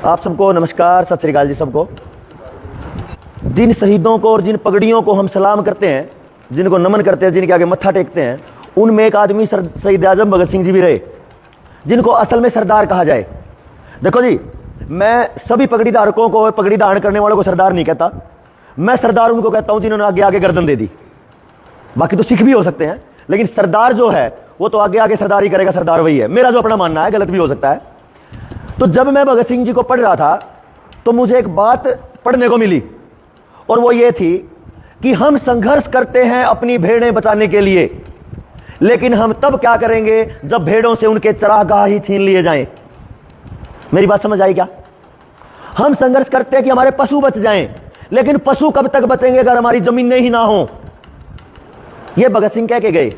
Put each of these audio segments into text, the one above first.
आप सबको नमस्कार, सत श्री अकाल जी सबको। जिन शहीदों को और जिन पगड़ियों को हम सलाम करते हैं, जिनको नमन करते हैं, जिनके आगे मत्था टेकते हैं, उनमें एक आदमी शहीद आजम भगत सिंह जी भी रहे, जिनको असल में सरदार कहा जाए। देखो जी, मैं सभी पगड़ी धारकों को, पगड़ी धारण करने वालों को सरदार नहीं कहता। मैं सरदार उनको कहता हूं जिन्होंने आगे आगे गर्दन दे दी। बाकी तो सिख भी हो सकते हैं, लेकिन सरदार जो है वो तो आगे आगे सरदार ही करेगा, सरदार वही है। मेरा जो अपना मानना है, गलत भी हो सकता है। तो जब मैं भगत सिंह जी को पढ़ रहा था तो मुझे एक बात पढ़ने को मिली, और वो ये थी कि हम संघर्ष करते हैं अपनी भेड़ें बचाने के लिए, लेकिन हम तब क्या करेंगे जब भेड़ों से उनके चरागाह ही छीन लिए जाएं। मेरी बात समझ आई क्या? हम संघर्ष करते हैं कि हमारे पशु बच जाएं, लेकिन पशु कब तक बचेंगे अगर हमारी जमीनें ही ना हो। यह भगत सिंह कह के गए।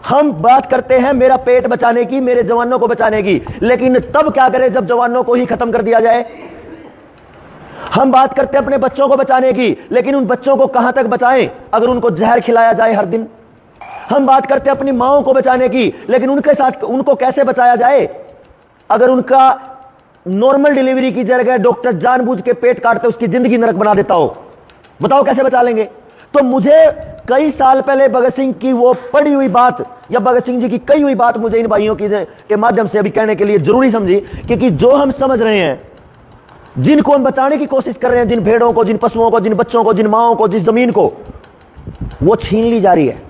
हम बात करते हैं मेरा पेट बचाने की, मेरे जवानों को बचाने की, लेकिन तब क्या करें जब जवानों को ही खत्म कर दिया जाए। हम बात करते हैं अपने बच्चों को बचाने की, लेकिन उन बच्चों को कहां तक बचाएं अगर उनको जहर खिलाया जाए हर दिन। हम बात करते हैं अपनी माओं को बचाने की, लेकिन उनके साथ उनको कैसे बचाया जाए अगर उनका नॉर्मल डिलीवरी की जगह डॉक्टर जानबूझ के पेट काटते उसकी जिंदगी नरक बना देता हो। बताओ कैसे बचा लेंगे? तो मुझे कई साल पहले भगत सिंह की वो पढ़ी हुई बात, या भगत सिंह जी की कही हुई बात मुझे इन भाइयों के माध्यम से अभी कहने के लिए जरूरी समझी, क्योंकि जो हम समझ रहे हैं, जिनको हम बचाने की कोशिश कर रहे हैं, जिन भेड़ों को, जिन पशुओं को, जिन बच्चों को, जिन माओं को, जिस जमीन को, वो छीन ली जा रही है।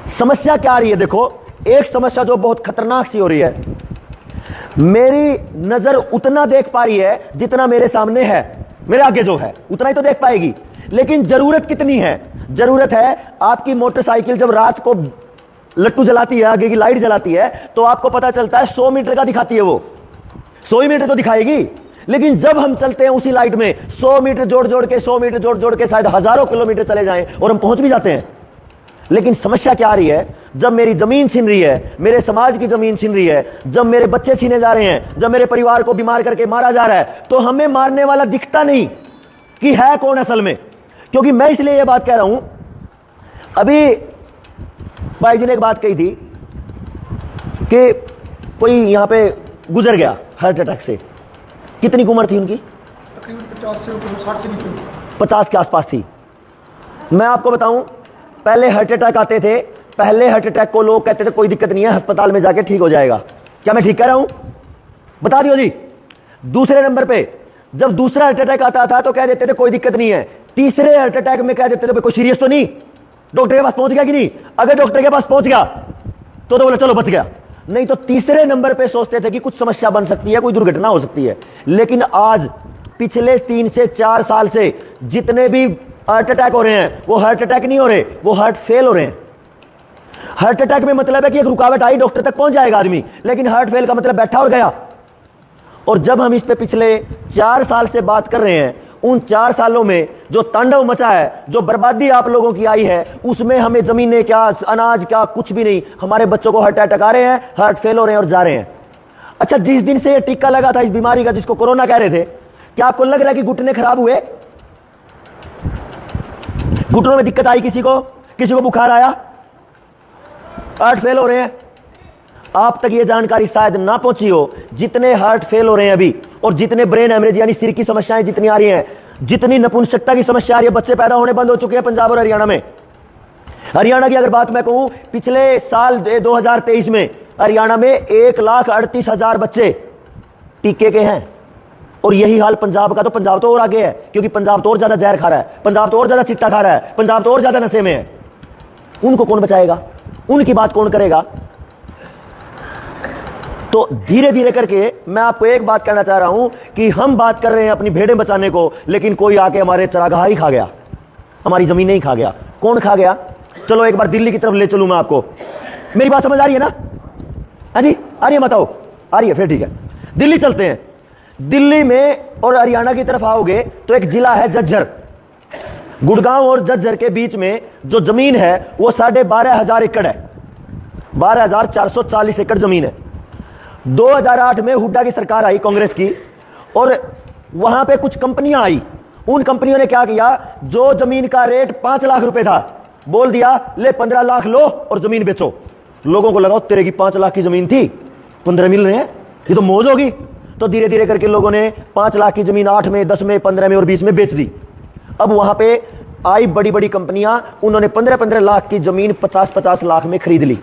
समस्या क्या आ रही है? देखो, एक समस्या जो बहुत खतरनाक सी हो रही है, मेरी नजर उतना देख पा रही है जितना मेरे सामने है, मेरे आगे जो है उतना ही तो देख पाएगी, लेकिन जरूरत कितनी है? जरूरत है, आपकी मोटरसाइकिल जब रात को लट्टू जलाती है, आगे की लाइट जलाती है, तो आपको पता चलता है 100 मीटर का दिखाती है, वो 100 मीटर तो दिखाएगी, लेकिन जब हम चलते हैं उसी लाइट में 100 मीटर जोड़ जोड़ के, 100 मीटर जोड़ जोड़ के शायद हजारों किलोमीटर चले जाएं और हम पहुंच भी जाते हैं। लेकिन समस्या क्या आ रही है? जब मेरी जमीन छीन रही है, मेरे समाज की जमीन छीन रही है, जब मेरे बच्चे छीने जा रहे हैं, जब मेरे परिवार को बीमार करके मारा जा रहा है, तो हमें मारने वाला दिखता नहीं कि है कौन असल में। क्योंकि मैं इसलिए यह बात कह रहा हूं, अभी भाई जी ने एक बात कही थी कि कोई यहां पे गुजर गया हार्ट अटैक से। कितनी उम्र थी उनकी? तकरीबन 50 से 60 से नीचे, 50 के आसपास थी। मैं आपको बताऊं, पहले हार्ट अटैक आते थे, पहले हार्ट अटैक को लोग कहते थे कोई दिक्कत नहीं है, अस्पताल में जाके ठीक हो जाएगा। क्या मैं ठीक कह रहा हूं? बता दियो जी। दूसरे नंबर पे जब दूसरा हार्ट अटैक आता था तो कह देते थे कोई दिक्कत नहीं है। तीसरे हार्ट अटैक में कह देते थे कोई सीरियस तो नहीं, डॉक्टर के पास पहुंच गया कि नहीं? अगर डॉक्टर के पास पहुंच गया तो बोले चलो बच गया, नहीं तो तीसरे नंबर पे सोचते थे कि कुछ समस्या बन सकती है, कोई दुर्घटना हो सकती है। लेकिन आज पिछले 3 से 4 साल से जितने भी हार्ट अटैक हो रहे हैं, वो हार्ट अटैक नहीं हो रहे, वो हार्ट फेल हो रहे हैं। हार्ट अटैक में मतलब है कि एक रुकावट आई, डॉक्टर तक पहुंच जाएगा आदमी, लेकिन हार्ट फेल का मतलब बैठा और गया। और जब हम इस पे पिछले 4 साल से बात कर रहे हैं, उन 4 सालों में जो तांडव मचा है, जो बर्बादी आप लोगों की आई है, उसमें हमें जमीनें क्या, अनाज क्या, कुछ भी नहीं। हमारे बच्चों को हार्ट अटैक आ रहे हैं, हार्ट फेल हो रहे हैं और जा रहे हैं। अच्छा, जिस दिन से ये टीका लगा था इस बीमारी का, जिसको कोरोना कह रहे थे, क्या आपको लग रहा है कि घुटने खराब हुए? घुटनों में दिक्कत आई किसी को? किसी को बुखार आया? हार्ट फेल हो रहे हैं। आप तक ये जानकारी शायद ना पहुंची हो, जितने हार्ट फेल हो रहे हैं अभी, और जितने ब्रेन हेमरेज यानी सिर की समस्याएं जितनी आ रही हैं, जितनी नपुंसकता की समस्या आ रही है, बच्चे पैदा होने बंद हो चुके हैं पंजाब और हरियाणा में। हरियाणा की अगर बात मैं कहूं, पिछले साल 2023 में हरियाणा में 1,38,000 बच्चे टीके के हैं, और यही हाल पंजाब का। तो पंजाब तो और आगे है, क्योंकि पंजाब तो और ज्यादा जहर खा रहा है, पंजाब तो और ज्यादा चिट्टा खा रहा है, पंजाब तो और ज्यादा नशे में है। उनको कौन बचाएगा? उनकी बात कौन करेगा? तो धीरे धीरे करके मैं आपको एक बात कहना चाह रहा हूं कि हम बात कर रहे हैं अपनी भेड़ें बचाने को, लेकिन कोई आके हमारे चरागाह ही खा गया, हमारी जमीन नहीं खा गया। कौन खा गया? चलो एक बार दिल्ली की तरफ ले चलूं मैं आपको। मेरी बात समझ आ रही है ना? हाँ जी, आ रही है? बताओ, आ रही है? फिर ठीक है, दिल्ली चलते हैं। दिल्ली में और हरियाणा की तरफ आओगे तो एक जिला है झज्जर। गुड़गांव और झज्जर के बीच में जो जमीन है वो 12,500 एकड़ है, 12,440 एकड़ जमीन है। 2008 में हुड्डा की सरकार आई कांग्रेस की, और वहां पे कुछ कंपनियां आई। उन कंपनियों ने क्या किया, जो जमीन का रेट 5 लाख रुपए था, बोल दिया ले 15 लाख लो और जमीन बेचो। लोगों को लगाओ तेरे की 5 लाख की जमीन थी, 15 मिल रहे हैं, ये तो मौज होगी। तो धीरे धीरे करके लोगों ने 5 लाख की जमीन 8 में, 10 में, 15 में और 20 में बेच दी। अब वहां पे आई बड़ी बड़ी कंपनियां, उन्होंने 15-15 लाख की जमीन 50-50 लाख में खरीद ली।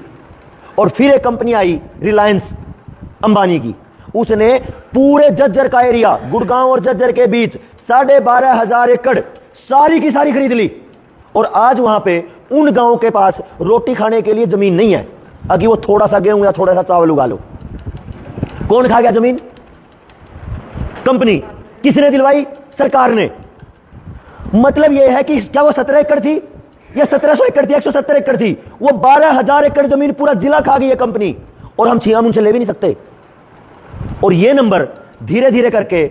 और फिर एक कंपनी आई रिलायंस अंबानी की, उसने पूरे झज्जर का एरिया, गुड़गांव और झज्जर के बीच 12,500 एकड़ सारी की सारी खरीद ली। और आज वहां पे उन गांवों के पास रोटी खाने के लिए जमीन नहीं है, अगर वो थोड़ा सा गेहूं या थोड़ा सा चावल उगा लो। कौन खा गया जमीन? कंपनी। किसने दिलवाई? सरकार ने। मतलब यह है कि क्या वो 17 एकड़ थी या 1700 एकड़ थी, 170 एकड़ थी? वो 12,000 एकड़ जमीन पूरा जिला खा गई है कंपनी, और हम छिया उनसे ले भी नहीं सकते। और ये नंबर धीरे धीरे करके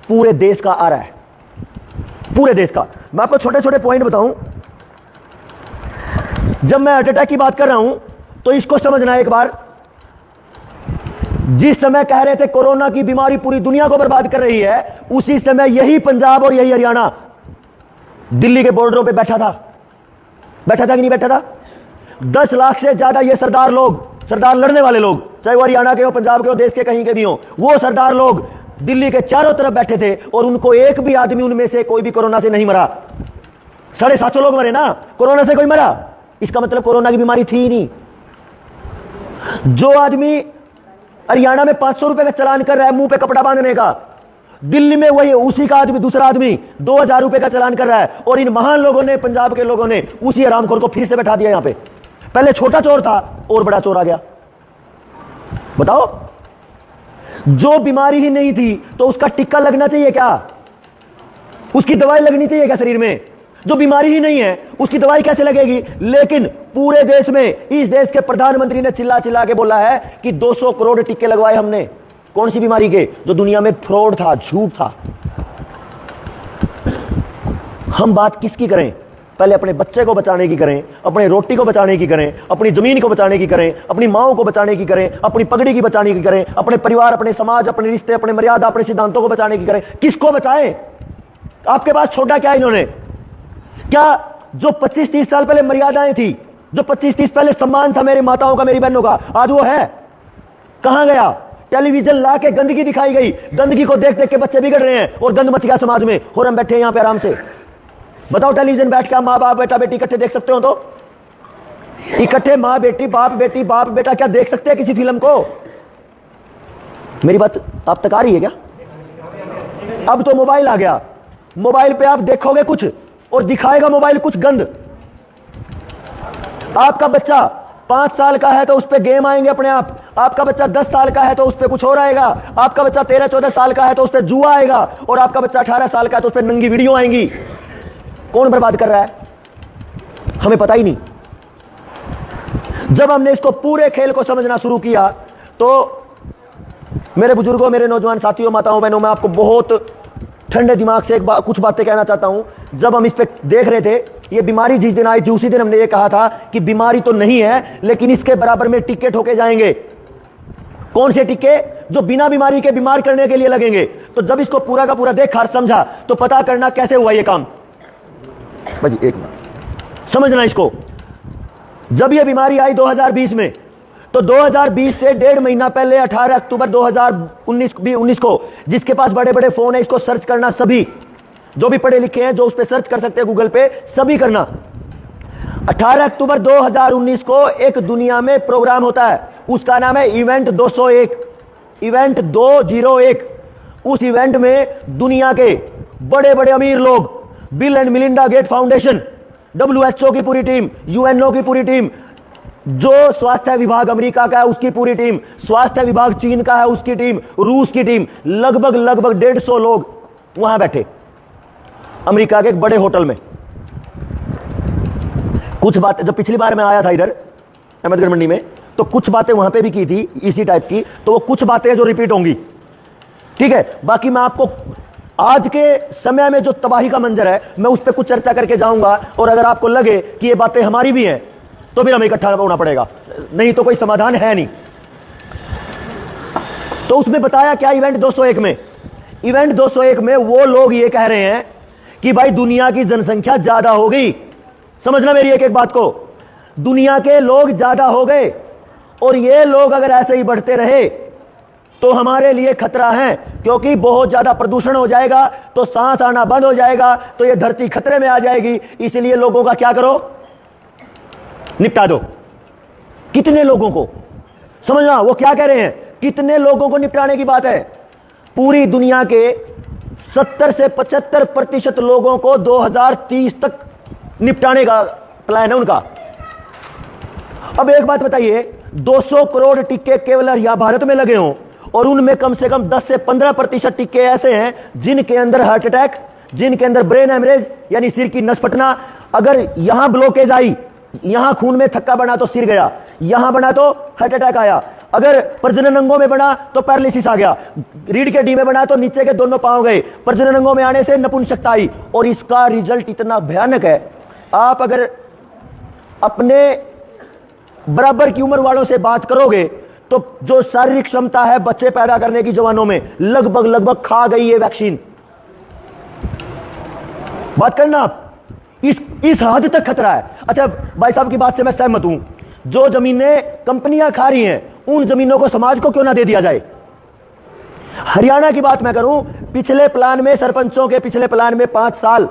पूरे देश का आ रहा है, पूरे देश का। मैं आपको छोटे छोटे पॉइंट बताऊं। जब मैं हार्ट अटैक की बात कर रहा हूं तो इसको समझना एक बार। जिस समय कह रहे थे कोरोना की बीमारी पूरी दुनिया को बर्बाद कर रही है, उसी समय यही पंजाब और यही हरियाणा दिल्ली के बॉर्डरों पे बैठा था कि नहीं बैठा था? 10 लाख से ज्यादा ये सरदार लोग, सरदार लड़ने वाले लोग, चाहे वो हरियाणा के हो, पंजाब के हो, देश के कहीं के भी हो, वो सरदार लोग दिल्ली के चारों तरफ बैठे थे, और उनको एक भी आदमी उनमें से कोई भी कोरोना से नहीं मरा। 750 लोग मरे ना, कोरोना से कोई मरा? इसका मतलब कोरोना की बीमारी थी ही नहीं। जो आदमी हरियाणा में 500 रुपए का चालान कर रहा है मुंह पे कपड़ा बांधने का, दिल्ली में वही उसी का आदमी, दूसरा आदमी 2,000 रुपए का चालान कर रहा है। और इन महान लोगों ने, पंजाब के लोगों ने उसी हरामखोर को फिर से बैठा दिया यहां पे। पहले छोटा चोर था और बड़ा चोर आ गया। बताओ, जो बीमारी ही नहीं थी तो उसका टिक्का लगना चाहिए क्या? उसकी दवाई लगनी चाहिए क्या शरीर में? जो बीमारी ही नहीं है उसकी दवाई कैसे लगेगी? लेकिन पूरे देश में इस देश के प्रधानमंत्री ने चिल्ला चिल्ला के बोला है कि 200 करोड़ टीके लगवाए हमने। कौन सी बीमारी के? जो दुनिया में फ्रॉड था, झूठ था। हम बात किसकी करें? पहले अपने बच्चे को बचाने की करें, अपने रोटी को बचाने की करें, अपनी जमीन को बचाने की करें, अपनी माओ को बचाने की करें, अपनी पगड़ी की बचाने की करें, अपने परिवार, अपने समाज, अपने रिश्ते, अपने मर्यादा, अपने सिद्धांतों को बचाने की करें। किसको बचाएं? आपके पास छोटा क्या इन्होंने? क्या जो 25-30 साल पहले मर्यादाएं थी, जो 25-30 पहले सम्मान था मेरी माताओं का, मेरी बहनों का, आज वो है? कहां गया? टेलीविजन ला के गंदगी दिखाई गई, गंदगी को देख देख के बच्चे बिगड़ रहे हैं और गंद मच गया समाज में, और हम बैठे हैं यहां पे आराम से। बताओ, टेलीविजन बैठ के माँ बाप, बेटा बेटी इकट्ठे देख सकते हो? तो इकट्ठे माँ बेटी, बाप बेटी, बाप बेटा क्या देख सकते हैं किसी फिल्म को? मेरी बात आप तक आ रही है क्या? अब तो मोबाइल आ गया, मोबाइल पे आप देखोगे कुछ और दिखाएगा मोबाइल कुछ गंद। आपका बच्चा 5 साल का है तो उस पे गेम आएंगे अपने आप। आपका बच्चा 10 साल का है तो उस पे कुछ और आएगा। आपका बच्चा 13-14 साल का है तो उस पे जुआ आएगा। और आपका बच्चा 18 साल का है तो उस पे नंगी वीडियो आएंगी। कौन बर्बाद कर रहा है? हमें पता ही नहीं। जब हमने इसको पूरे खेल को समझना शुरू किया तो मेरे बुजुर्गों, मेरे नौजवान साथियों, माताओं, बहनों, मैं आपको बहुत ठंडे दिमाग से कुछ बातें कहना चाहता हूं। जब हम इस पे देख रहे थे, ये बीमारी जिस दिन आई थी उसी दिन हमने ये कहा था कि बीमारी तो नहीं है, लेकिन इसके बराबर में टिक्के ठोके जाएंगे। कौन से टिक्के? जो बिना बीमारी के बीमार करने के लिए लगेंगे। तो जब इसको पूरा का पूरा देखा और समझा तो पता करना कैसे हुआ ये काम। भाई एक मिनट समझना इसको। जब ये बीमारी आई 2020 में, तो 2020 से 1.5 महीना पहले 18 अक्टूबर 2019 को, जिसके पास बड़े बड़े फोन है इसको सर्च करना, सभी जो भी पढ़े लिखे हैं जो उस पे सर्च कर सकते हैं गूगल पे, सभी करना। 18 अक्टूबर 2019 को एक दुनिया में प्रोग्राम होता है, उसका नाम है इवेंट 201, इवेंट 201। उस इवेंट में दुनिया के बड़े बड़े अमीर लोग, Bill and Melinda Gates foundation, WHO की पूरी टीम, UNO की पूरी टीम, जो स्वास्थ्य विभाग अमेरिका का है उसकी पूरी टीम, स्वास्थ्य विभाग चीन का है उसकी टीम, रूस की टीम, लगभग 150 लोग वहां बैठे अमेरिका के एक बड़े होटल में। कुछ बातें जब पिछली बार मैं आया था इधर अहमदगढ़ मंडी में, तो कुछ बातें वहां पे भी की थी इसी टाइप की, तो वो कुछ बातें जो रिपीट होंगी, ठीक है। बाकी मैं आपको आज के समय में जो तबाही का मंजर है मैं उस पर कुछ चर्चा करके जाऊंगा, और अगर आपको लगे कि ये बातें हमारी भी हैं तो फिर हमें इकट्ठा होना पड़ेगा, नहीं तो कोई समाधान है नहीं। तो उसमें बताया क्या इवेंट 201 में? इवेंट 201 में वो लोग ये कह रहे हैं कि भाई दुनिया की जनसंख्या ज्यादा हो गई। समझना मेरी एक एक बात को, दुनिया के लोग ज्यादा हो गए और ये लोग अगर ऐसे ही बढ़ते रहे तो हमारे लिए खतरा है, क्योंकि बहुत ज्यादा प्रदूषण हो जाएगा तो सांस आना बंद हो जाएगा, तो ये धरती खतरे में आ जाएगी। इसलिए लोगों का क्या करो, निपटा दो। कितने लोगों को, समझना वो क्या कह रहे हैं, कितने लोगों को निपटाने की बात है। पूरी दुनिया के 70 से 75% लोगों को 2030 तक निपटाने का प्लान है उनका। अब एक बात बताइए, 200 करोड़ टिक्के केवल यहां भारत में लगे हों और उनमें कम से कम 10 से 15% टिक्के ऐसे हैं जिनके अंदर हार्ट अटैक, जिनके अंदर ब्रेन हेमरेज यानी सिर की नस फटना, अगर यहां ब्लॉकेज आई, यहां खून में थक्का बना तो सिर गया, यहां बना तो हार्ट अटैक आया, अगर प्रजनन अंगों में बना तो पैरालिसिस आ गया, रीढ़ के डी में बना तो नीचे के दोनों पांव गए, प्रजनन अंगों में आने से नपुंसकता आई। और इसका रिजल्ट इतना भयानक है, आप अगर अपने बराबर की उम्र वालों से बात करोगे तो जो शारीरिक क्षमता है बच्चे पैदा करने की जवानों में, लगभग खा गई ये वैक्सीन। बात करना आप, इस हद तक खतरा है। अच्छा, भाई साहब की बात से मैं सहमत हूं, जो जमीनें कंपनियां खा रही हैं उन जमीनों को समाज को क्यों ना दे दिया जाए। हरियाणा की बात मैं करूं, पिछले प्लान में, सरपंचों के पिछले प्लान में 5 साल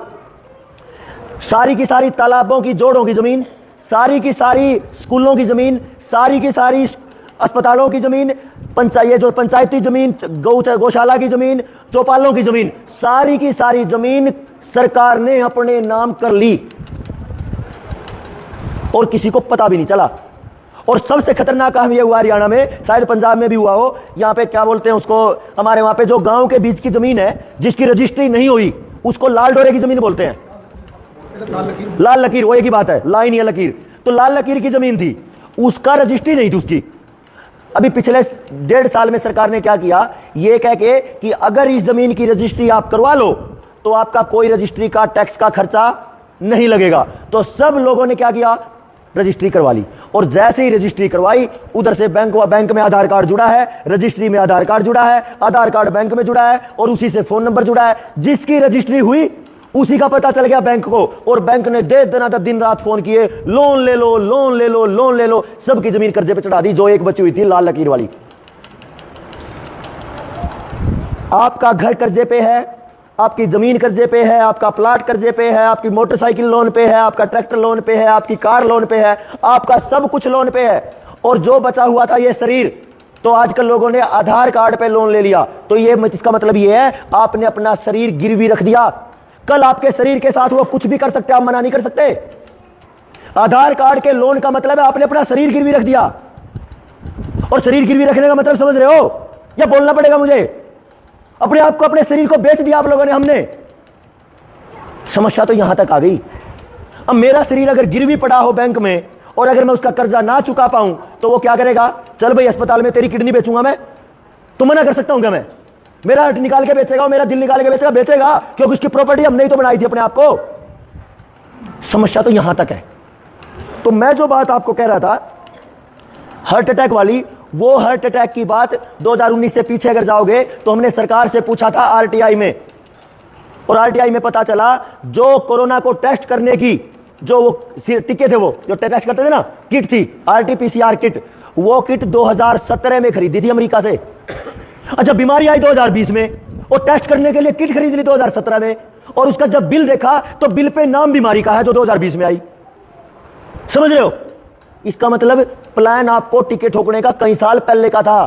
सारी की सारी तालाबों की जोड़ों की जमीन, सारी की सारी स्कूलों की जमीन, सारी की सारी अस्पतालों की जमीन, जो पंचायती जमीन, गौशाला की जमीन, चौपालों की जमीन, सारी की सारी जमीन सरकार ने अपने नाम कर ली और किसी को पता भी नहीं चला। और सबसे खतरनाक काम यह हुआ हरियाणा में, शायद पंजाब में भी हुआ हो, यहां पे क्या बोलते हैं उसको, हमारे वहां पे जो गांव के बीच की जमीन है जिसकी रजिस्ट्री नहीं हुई उसको लाल डोरे की जमीन बोलते हैं। लाल लकीर, वो एक ही बात है, लाइन या लकीर। तो लाल लकीर की जमीन थी, उसका रजिस्ट्री नहीं थी उसकी। अभी पिछले 1.5 साल में सरकार ने क्या किया, ये कह के कि अगर इस जमीन की रजिस्ट्री आप करवा लो तो आपका कोई रजिस्ट्री का टैक्स का खर्चा नहीं लगेगा। तो सब लोगों ने क्या किया, रजिस्ट्री करवा ली। और जैसे ही रजिस्ट्री करवाई, उधर से बैंक में आधार कार्ड जुड़ा है, रजिस्ट्री में आधार कार्ड जुड़ा है, आधार कार्ड बैंक में जुड़ा है और उसी से फोन नंबर जुड़ा है। जिसकी रजिस्ट्री हुई उसी का पता चल गया बैंक को, और बैंक ने दे दनादन दिन रात फोन किए, लोन ले लो, लोन ले लो, लोन ले लो। सबकी जमीन कर्जे पे चढ़ा दी, जो एक बची हुई थी लाल लकीर वाली। आपका घर कर्जे पे है, आपकी जमीन कर्जे पे है, आपका प्लाट कर्जे पे है, आपकी मोटरसाइकिल लोन पे है, आपका ट्रैक्टर लोन पे है, आपकी कार लोन पे है, आपका सब कुछ लोन पे है। और जो बचा हुआ था ये शरीर, तो आजकल लोगों ने आधार कार्ड पे लोन ले लिया। तो ये इसका मतलब ये है, आपने अपना शरीर गिरवी रख दिया। कल आपके शरीर के साथ वो कुछ भी कर सकते, आप मना नहीं कर सकते। आधार कार्ड के लोन का मतलब है आपने अपना शरीर गिरवी रख दिया। और शरीर गिरवी रखने का मतलब समझ रहे हो, या बोलना पड़ेगा मुझे, अपने आप को, अपने शरीर को बेच दिया आप लोगों ने, हमने। समस्या तो यहां तक आ गई। अब मेरा शरीर अगर गिरवी पड़ा हो बैंक में और अगर मैं उसका कर्जा ना चुका पाऊं तो वो क्या करेगा, चल भाई अस्पताल में तेरी किडनी बेचूंगा मैं, तो मना कर सकता हूं क्या मैं? मेरा हार्ट निकाल के बेचेगा, मेरा दिल निकाल के बेचेगा, बेचेगा क्योंकि उसकी प्रॉपर्टी हमने ही तो बनाई थी अपने आप को। समस्या तो यहां तक है। तो मैं जो बात आपको कह रहा था हार्ट अटैक वाली, वो हार्ट अटैक की बात 2019 से पीछे अगर जाओगे तो हमने सरकार से पूछा था आरटीआई में, और आरटीआई में पता चला जो कोरोना को टेस्ट करने की जो वो टिके थे, वो जो टेस्ट करते थे ना, किट थी आरटीपीसीआर किट, वो किट 2017 में खरीदी थी अमेरिका से। अच्छा, बीमारी आई 2020 में और टेस्ट करने के लिए किट खरीद ली 2017 में, और उसका जब बिल देखा तो बिल पे नाम बीमारी का है जो 2020 में आई। समझ रहे हो? इसका मतलब प्लान आपको टिकट ठोकने का कई साल पहले का था।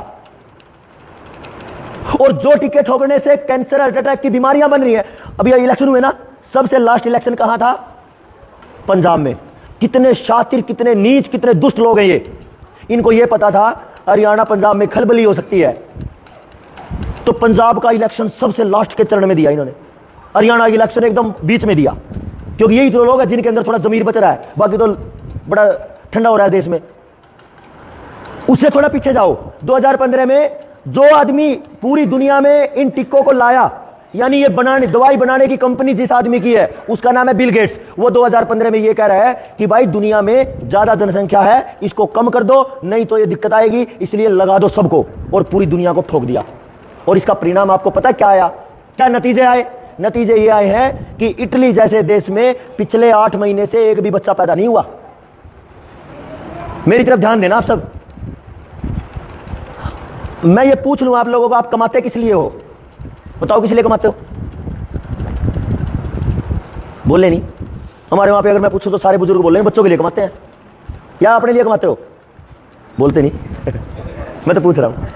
और जो टिकट ठोकने से कैंसर, हार्ट अटैक की बीमारियां बन रही है। अभी इलेक्शन हुए ना, सबसे लास्ट इलेक्शन कहां था? पंजाब में। कितने शातिर, कितने नीच, कितने दुष्ट लोग हैं ये। इनको यह पता था हरियाणा पंजाब में खलबली हो सकती है, तो पंजाब का इलेक्शन सबसे लास्ट के चरण में दिया इन्होंने। हरियाणा इलेक्शन एकदम बीच में दिया, क्योंकि यही तो लोग हैं जिनके अंदर थोड़ा जमीर बच रहा है, बाकी तो बड़ा ठंडा हो रहा है देश में। उससे थोड़ा पीछे जाओ, 2015 में जो आदमी पूरी दुनिया में इन टिक्कों को लाया, यानी ये दवाई बनाने की कंपनी जिस आदमी की है, उसका नाम है बिल गेट्स। वो 2015 में ये कह रहा है कि भाई दुनिया में ज्यादा जनसंख्या है, इसको कम कर दो, नहीं तो ये दिक्कत आएगी, इसलिए लगा दो सबको, और पूरी दुनिया को ठोक दिया। और इसका परिणाम आपको पता क्या आया? क्या नतीजे आए? नतीजे ये आए हैं कि इटली जैसे देश में पिछले 8 महीने से एक भी बच्चा पैदा नहीं हुआ। मेरी तरफ ध्यान देना आप सब। मैं ये पूछ लूं आप लोगों को, आप कमाते किस लिए हो? बताओ किस लिए कमाते हो? बोले नहीं। हमारे वहां पे अगर मैं पूछूं तो सारे बुजुर्ग बोल रहे हैं बच्चों के लिए कमाते हैं, या अपने लिए कमाते हो? बोलते नहीं। मैं तो पूछ रहा हूं।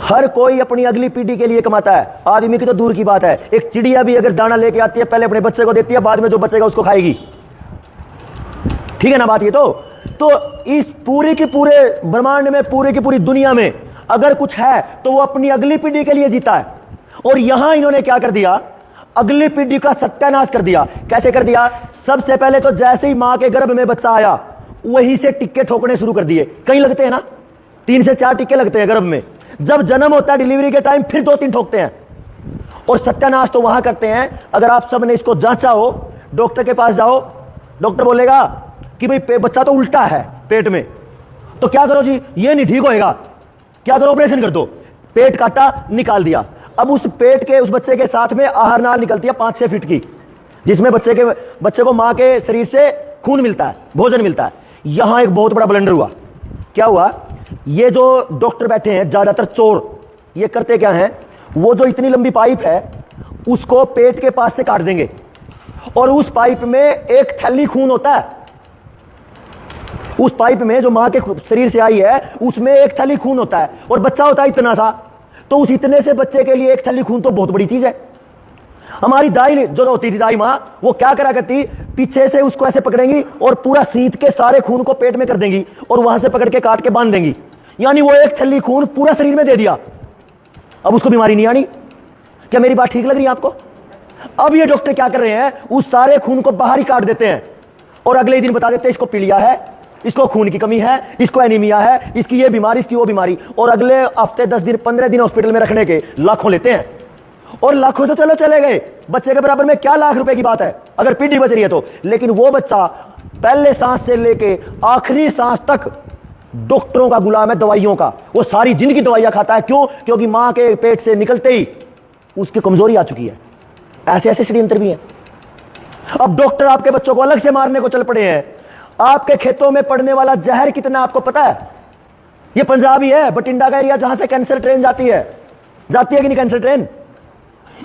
हर कोई अपनी अगली पीढ़ी के लिए कमाता है। आदमी की तो दूर की बात है, एक चिड़िया भी अगर दाना लेके आती है पहले अपने बच्चे को देती है, बाद में जो बचेगा उसको खाएगी। ठीक है ना बात? ये तो इस पूरे के पूरे ब्रह्मांड में, पूरे की पूरी दुनिया में अगर कुछ है तो वो अपनी अगली पीढ़ी के लिए जीता है। और यहां इन्होंने क्या कर दिया? अगली पीढ़ी का सत्यानाश कर दिया। कैसे कर दिया? सबसे पहले तो जैसे ही मां के गर्भ में बच्चा आया वहीं से टिक्के ठोकने शुरू कर दिए। कहीं लगते हैं ना, 3 से 4 टिक्के लगते हैं गर्भ में। जब जन्म होता है डिलीवरी के टाइम फिर 2-3 ठोकते हैं। और सत्यानाश तो वहां करते हैं, अगर आप सब ने इसको जांचा हो, डॉक्टर के पास जाओ, डॉक्टर बोलेगा कि भाई बच्चा तो उल्टा है पेट में, तो क्या करो जी? ये नहीं ठीक होएगा, क्या करो? ऑपरेशन कर दो। पेट काटा, निकाल दिया। अब उस पेट के उस बच्चे के साथ में आहार नाल निकलती है 5-6 फीट की, जिसमें बच्चे को मां के शरीर से खून मिलता है, भोजन मिलता है। यहां एक बहुत बड़ा ब्लंडर हुआ। क्या हुआ? ये जो डॉक्टर बैठे हैं ज्यादातर चोर, ये करते क्या हैं? वो जो इतनी लंबी पाइप है उसको पेट के पास से काट देंगे और उस पाइप में एक थैली खून होता है। उस पाइप में जो मां के शरीर से आई है उसमें एक थैली खून होता है और बच्चा होता है इतना सा। तो उस इतने से बच्चे के लिए एक थैली खून तो बहुत बड़ी चीज है। हमारी दाई जो होती थी दाई मां, वो क्या करा करती? पीछे से उसको ऐसे पकड़ेंगी और पूरा सींट के सारे खून को पेट में कर देंगी और वहां से पकड़ के काट के बांध देंगी। यानी वो एक थैली खून पूरा शरीर में दे दिया। अब उसको बीमारी नहीं आनी। क्या मेरी बात ठीक लग रही है आपको? अब ये डॉक्टर क्या कर रहे हैं? उस सारे खून को बाहर ही काट देते हैं और अगले दिन बता देते हैं इसको पीलिया है, इसको खून की कमी है, इसको एनीमिया है, इसकी ये बीमारी, इसकी वो बीमारी। और अगले हफ्ते 10 दिन 15 दिन हॉस्पिटल में रखने के लाखों लेते हैं। और लाखों तो चलो चले गए, बच्चे के बराबर में क्या लाख रुपए की बात है अगर पीढ़ी बच रही है तो। लेकिन वो बच्चा पहले सांस से लेके आखिरी सांस तक डॉक्टरों का गुलाम है, दवाइयों का। वो सारी जिंदगी दवाइयां खाता है। क्यों? क्योंकि मां के पेट से निकलते ही उसकी कमजोरी आ चुकी है। ऐसे ऐसे षड्यंत्र भी हैं। अब डॉक्टर आपके बच्चों को अलग से मारने को चल पड़े हैं। आपके खेतों में पड़ने वाला जहर कितना आपको पता है? ये पंजाब ही है, बठिंडा का एरिया, जहां से कैंसर ट्रेन जाती है कि नहीं कैंसर ट्रेन?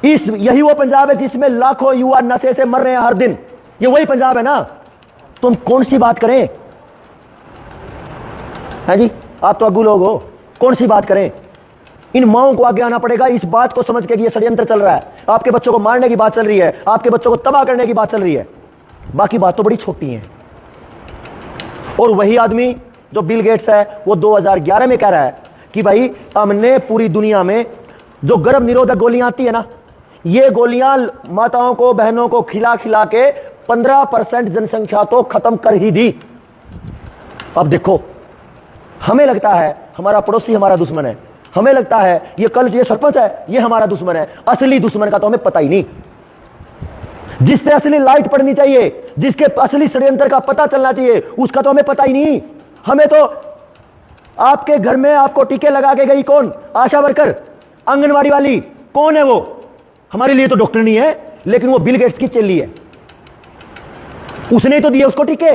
यही वो पंजाब है जिसमें लाखों युवा नशे से मर रहे हैं हर दिन। ये वही पंजाब है ना? तुम कौन सी बात करें? है जी, आप तो अग्गू लोग हो, कौन सी बात करें? इन माओं को आगे आना पड़ेगा इस बात को समझ के कि ये षड्यंत्र चल रहा है। आपके बच्चों को मारने की बात चल रही है, आपके बच्चों को तबाह करने की बात चल रही है। बाकी बात तो बड़ी छोटी है। और वही आदमी जो बिल गेट्स है वो 2011 में कह रहा है कि भाई हमने पूरी दुनिया में जो गर्भ निरोधक गोलियां आती है ना, ये गोलियां माताओं को, बहनों को खिला खिला के 15% जनसंख्या तो खत्म कर ही दी। अब देखो, हमें लगता है हमारा पड़ोसी हमारा दुश्मन है, हमें लगता है ये कल ये सरपंच है ये हमारा दुश्मन है। असली दुश्मन का तो हमें पता ही नहीं। जिस पे असली लाइट पड़नी चाहिए, जिसके असली षड्यंत्र का पता चलना चाहिए, उसका तो हमें पता ही नहीं। हमें तो आपके घर में आपको टीके लगा के गई कौन? आशा वर्कर, आंगनवाड़ी वाली, कौन है वो? हमारे लिए तो डॉक्टर नहीं है, लेकिन वो बिल गेट्स की चेली है। उसने तो दिए उसको टीके।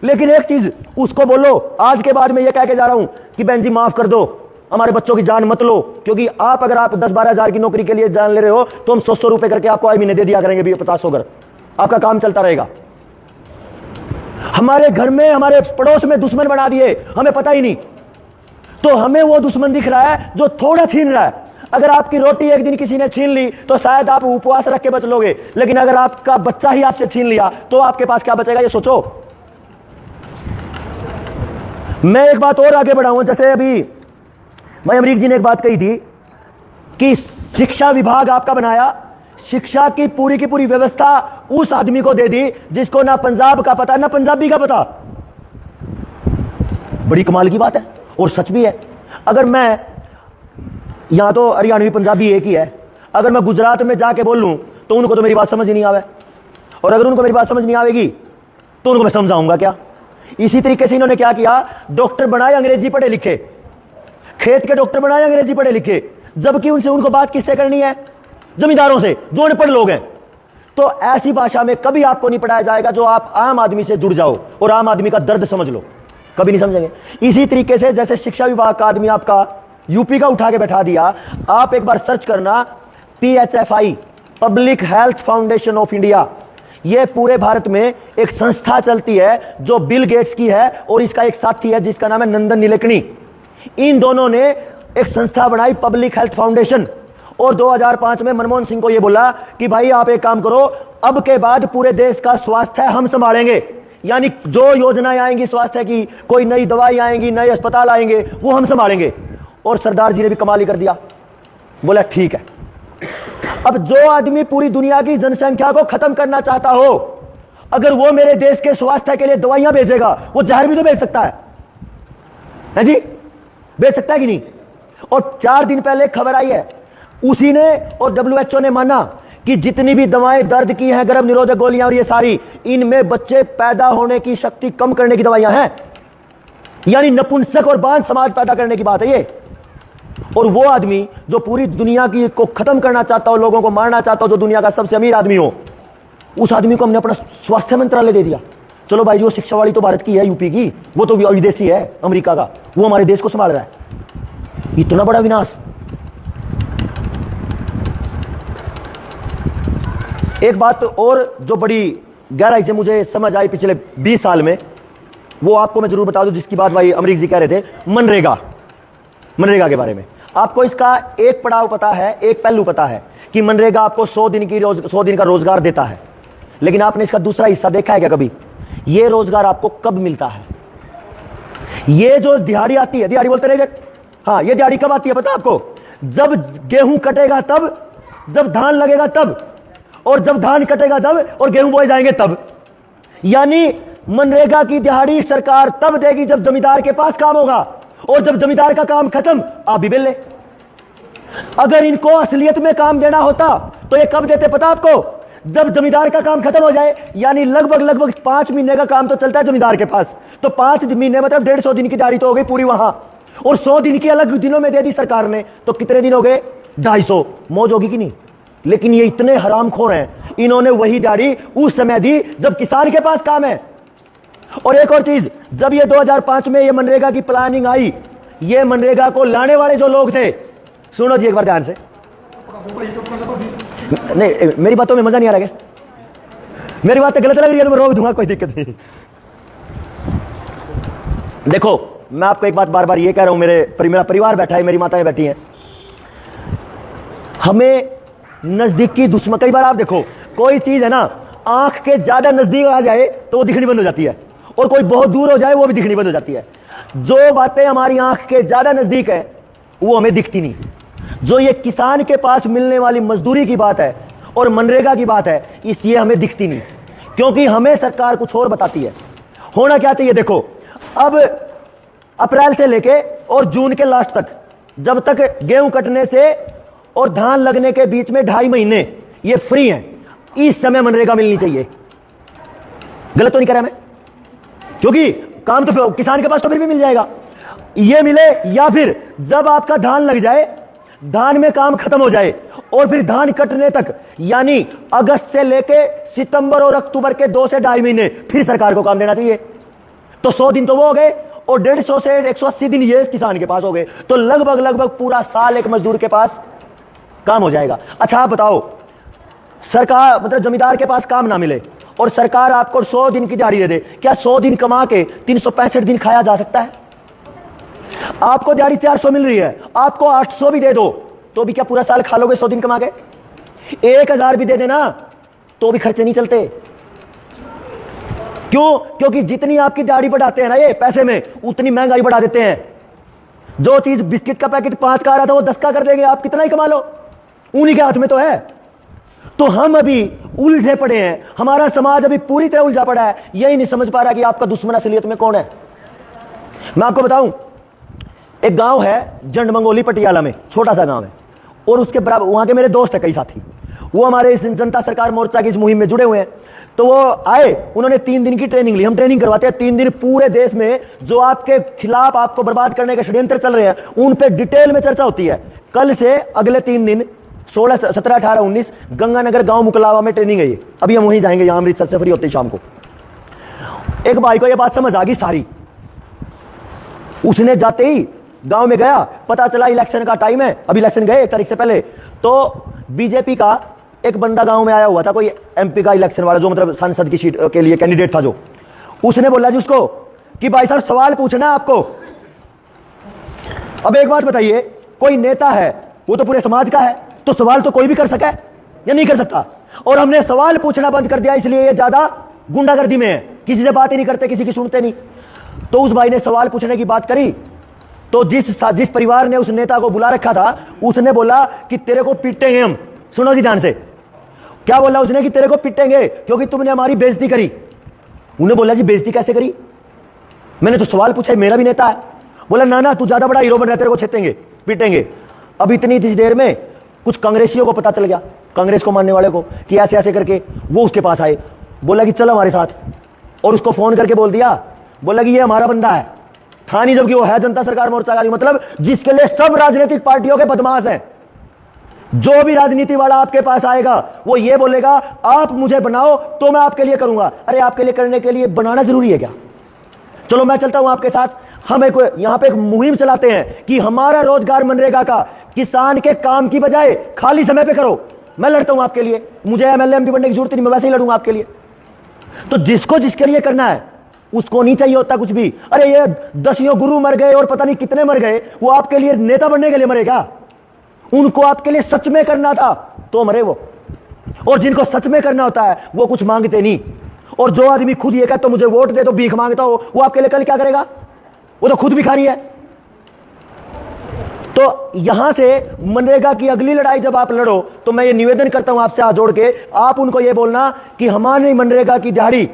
लेकिन एक चीज उसको बोलो, आज के बाद मैं ये कह के जा रहा हूं कि बहन जी माफ कर दो, हमारे बच्चों की जान मत लो। क्योंकि अगर आप 10-12 हजार की नौकरी के लिए जान ले रहे हो तो हम 100 रुपए करके आपको आए महीने दे दिया करेंगे, भी 50 होकर आपका काम चलता रहेगा। हमारे घर में, हमारे पड़ोस में दुश्मन बना दिए, हमें पता ही नहीं। तो हमें वो दुश्मन दिख रहा है जो थोड़ा छीन रहा है। अगर आपकी रोटी एक दिन किसी ने छीन ली तो शायद आप उपवास रख के बच लोगे, लेकिन अगर आपका बच्चा ही आपसे छीन लिया तो आपके पास क्या बचेगा? ये सोचो। मैं एक बात और आगे बढ़ाऊंगा। जैसे अभी मैं अमरीक जी ने एक बात कही थी कि शिक्षा विभाग आपका बनाया, शिक्षा की पूरी व्यवस्था उस आदमी को दे दी जिसको ना पंजाब का पता ना पंजाबी का पता। बड़ी कमाल की बात है और सच भी है। अगर मैं, यहां तो हरियाणवी पंजाबी एक ही है, अगर मैं गुजरात में जाके बोल लूं तो उनको तो मेरी बात समझ ही नहीं आवे, और अगर उनको मेरी बात समझ नहीं आवेगी तो उनको मैं समझाऊंगा क्या? इसी तरीके से इन्होंने क्या किया, डॉक्टर बनाए अंग्रेजी पढ़े लिखे, खेत के डॉक्टर बनाए अंग्रेजी पढ़े लिखे, जबकि उनको बात किससे करनी है? जमींदारों से, जो अनपढ़ लोग हैं। तो ऐसी भाषा में कभी आपको नहीं पढ़ाया जाएगा जो आप आम आदमी से जुड़ जाओ और आम आदमी का दर्द समझ लो, कभी नहीं समझेंगे। इसी तरीके से जैसे शिक्षा विभाग का आदमी आपका यूपी का उठा के बैठा दिया। आप एक बार सर्च करना, PHFI, public health foundation of India. यह पूरे भारत में एक संस्था चलती है जो बिल गेट्स की है और इसका एक साथी है जिसका नाम है नंदन नीलेकणी। इन दोनों ने एक संस्था बनाई, पब्लिक हेल्थ फाउंडेशन, और 2005 में मनमोहन सिंह को यह बोला कि भाई आप एक काम करो, अब के बाद पूरे देश का स्वास्थ्य हम संभालेंगे, यानी जो योजनाएं आएंगी स्वास्थ्य की, कोई नई दवाई आएंगी, नए अस्पताल आएंगे, वो हम संभालेंगे। और सरदार जी ने भी कमाल ही कर दिया, बोला ठीक है। अब जो आदमी पूरी दुनिया की जनसंख्या को खत्म करना चाहता हो, अगर वो मेरे देश के स्वास्थ्य के लिए दवाइयां भेजेगा, वो जहर भी तो भेज सकता है जी, भेज सकता है कि नहीं। और 4 दिन पहले खबर आई है, उसी ने और WHO ने माना कि जितनी भी दवाएं दर्द की हैं, गर्भ निरोधक गोलियां और ये सारी, इनमें बच्चे पैदा होने की शक्ति कम करने की दवाइयां हैं, यानी नपुंसक और बांझ समाज पैदा करने की बात है ये। और वो आदमी जो पूरी दुनिया की को खत्म करना चाहता हो, लोगों को मारना चाहता हो, जो दुनिया का सबसे अमीर आदमी हो, उस आदमी को हमने अपना स्वास्थ्य मंत्रालय दे दिया। चलो भाई, जो शिक्षा वाली तो भारत की है, यूपी की, वो तो विदेशी है अमेरिका का, वो हमारे देश को संभाल रहा है। इतना बड़ा विनाश। एक बात और जो बड़ी गहराई से मुझे समझ आई पिछले 20 साल में, वो आपको मैं जरूर बता दूं, जिसकी बात भाई अमरीक जी कह रहे थे, मनरेगा के बारे में। आपको इसका एक पड़ाव पता है, एक पहलू पता है कि मनरेगा आपको 100 दिन का रोजगार देता है, लेकिन आपने इसका दूसरा हिस्सा देखा है क्या कभी? ये रोजगार आपको कब मिलता है? ये जो दिहाड़ी आती है, दिहाड़ी बोलते रहे, हाँ, ये दिहाड़ी कब आती है पता आपको? जब गेहूं कटेगा तब, जब धान लगेगा तब, और जब धान कटेगा तब, और गेहूं बोए जाएंगे तब। यानी मनरेगा की दिहाड़ी सरकार तब देगी जब जमींदार के पास काम होगा, और जब जमींदार का काम खत्म, आप भी बेले। अगर इनको असलियत में काम देना होता तो ये कब देते पता आपको? जब जमींदार का काम खत्म हो जाए, यानी लगभग 5 महीने का काम तो चलता है जमींदार के पास, तो 5 महीने मतलब 150 दिन की दिहाड़ी तो हो गई पूरी वहां, और 100 दिन की अलग दिनों में दे दी सरकार ने, तो कितने दिन हो गए? 250। मौज होगी कि नहीं? लेकिन ये इतने हरामखोर हैं, इन्होंने वही दिहाड़ी उस समय दी जब किसान के पास काम है। और एक और चीज, जब ये 2005 में ये मनरेगा की प्लानिंग आई, ये मनरेगा को लाने वाले जो लोग थे, सुनो जी एक बार ध्यान से, नहीं मेरी बातों में मजा नहीं आ रहा है, मेरी बातें गलत लग रही है तो मैं रोक दूंगा, कोई दिक्कत नहीं। देखो, मैं आपको एक बात बार बार ये कह रहा हूं, मेरा परिवार बैठा है, मेरी माताएं बैठी हैं, हमें नजदीकी दुश्मन, कई बार आप देखो कोई चीज है ना, आंख के ज्यादा नजदीक आ जाए तो वो दिखनी बंद हो जाती है, और कोई बहुत दूर हो जाए वो भी दिखनी बंद हो जाती है। जो बातें हमारी आंख के ज्यादा नजदीक है वो हमें दिखती नहीं। जो ये किसान के पास मिलने वाली मजदूरी की बात है और मनरेगा की बात है, इसलिए हमें दिखती नहीं, क्योंकि हमें सरकार कुछ और बताती है। होना क्या चाहिए? देखो, अब अप्रैल से लेके और जून के लास्ट तक, जब तक गेहूं कटने से और धान लगने के बीच में 2.5 महीने ये फ्री हैं, इस समय मनरेगा मिलनी चाहिए। गलत तो नहीं कर रहा मैं? क्योंकि काम तो किसान के पास तो फिर भी मिल जाएगा, ये मिले, या फिर जब आपका धान लग जाए, धान में काम खत्म हो जाए, और फिर धान कटने तक, यानी अगस्त से लेके सितंबर और अक्टूबर के 2 से 2.5 महीने फिर सरकार को काम देना चाहिए। तो 100 दिन तो वो हो गए, और 150 से 180 दिन ये किसान के पास हो गए, तो लगभग पूरा साल एक मजदूर के पास काम हो जाएगा। अच्छा आप बताओ, सरकार मतलब जमींदार के पास काम ना मिले और सरकार आपको 100 दिन की दिहाड़ी दे दे, क्या 100 दिन कमा के 365 दिन खाया जा सकता है? आपको दिहाड़ी 400 मिल रही है, आपको 800 भी दे दो तो भी क्या पूरा साल खा लोगे 100 दिन कमा के? 1000 भी दे देना तो भी खर्चे नहीं चलते। क्यों? क्योंकि जितनी आपकी दिहाड़ी बढ़ाते हैं ना ये पैसे में, उतनी महंगाई बढ़ा देते हैं। जो चीज बिस्किट का पैकेट 5 का आ रहा था वो 10 का कर देंगे, आप कितना ही कमा लो, उन्हीं के हाथ में तो है। तो हम अभी उलझे पड़े हैं, हमारा समाज अभी पूरी तरह उलझा पड़ा है, यही नहीं समझ पा रहा कि आपका दुश्मन असलियत में कौन है। मैं आपको बताऊं, एक गांव है जंड मंगोली पटियाला में, छोटा सा गांव है, और उसके बराबर वहां के मेरे दोस्त है कई साथी, वो हमारे इस जनता सरकार मोर्चा की इस मुहिम में जुड़े हुए हैं। तो वो आए, उन्होंने 3 दिन की ट्रेनिंग ली। हम ट्रेनिंग करवाते हैं 3 दिन, पूरे देश में जो आपके खिलाफ आपको बर्बाद करने के षड्यंत्र चल रहे हैं उन पे डिटेल में चर्चा होती है। कल से अगले 3 दिन 16, 17, 18, 19 गंगानगर गांव मुकलावा में ट्रेनिंग है ये। अभी हम वहीं जाएंगे, यहां अमृतसर से फ्री होते शाम को। एक भाई को ये बात समझ आ गई सारी, उसने जाते ही गांव में गया, पता चला इलेक्शन का टाइम है, अभी इलेक्शन गए 1 तारीख से पहले, तो बीजेपी का एक बंदा गांव में आया हुआ था, कोई एमपी का इलेक्शन वाला, जो मतलब सांसद की सीट के लिए कैंडिडेट था, जो उसने बोला जी उसको कि भाई साहब सवाल पूछना है आपको। अब एक बात बताइए, कोई नेता है वो तो पूरे समाज का है, तो सवाल तो कोई भी कर सके या नहीं कर सकता, और हमने सवाल पूछना बंद कर दिया, इसलिए ये ज्यादा गुंडागर्दी में है, किसी से बात ही नहीं करते, किसी की सुनते नहीं। तो उस भाई ने सवाल पूछने की बात करी, तो जिस परिवार ने उस नेता को बुला रखा था, उसने बोला कि तेरे को पीटेंगे हम। सुनो जी ध्यान से, क्या बोला उसने कि तेरे को पीटेंगे क्योंकि तुमने हमारी बेइज्जती करी। उन्हें बोला जी बेइज्जती कैसे करी, मैंने तो सवाल पूछा, मेरा भी नेता है। बोला ना ना, तू ज्यादा बड़ा हीरो बन रहा है, तेरे को छेतेंगे पीटेंगे। अब इतनी देर में कुछ कांग्रेसियों को पता चल गया, कांग्रेस को मानने वाले को, कि ऐसे ऐसे करके वो उसके पास आए, बोला कि चल हमारे साथ, और उसको फोन करके बोल दिया, बोला कि ये हमारा बंदा है, था नहीं जबकि वो है जनता सरकार मोर्चा का, मतलब जिसके लिए सब राजनीतिक पार्टियों के बदमाश हैं। जो भी राजनीति वाला आपके पास आएगा वो ये बोलेगा आप मुझे बनाओ तो मैं आपके लिए करूंगा। अरे आपके लिए करने के लिए बनाना जरूरी है क्या? चलो मैं चलता हूं आपके साथ, हम एक यहां पे एक मुहिम चलाते हैं कि हमारा रोजगार मनरेगा का किसान के काम की बजाय खाली समय पे करो। मैं लड़ता हूं आपके लिए, मुझे एमएलए एमपी बनने की जरूरत नहीं, मैं वैसे ही लड़ूंगा आपके लिए। तो जिसको जिसके लिए करना है उसको नहीं चाहिए होता कुछ भी। अरे ये 10 गुरु मर गए और पता नहीं कितने मर गए, वो आपके लिए नेता बनने के लिए मरेगा? उनको आपके लिए सच में करना था तो मरे वो, और जिनको सच में करना होता है वो कुछ मांगते नहीं। और जो आदमी खुद ये कहता तो मुझे वोट दे, तो भीख मांगता हो, वो आपके लिए कल क्या करेगा? वो तो खुद भिखारी है। तो यहां से मनरेगा की अगली लड़ाई जब आप लड़ो तो मैं ये निवेदन करता हूं आपसे हाथ जोड़ के, आप उनको ये बोलना कि हमारी मनरेगा की दिहाड़ी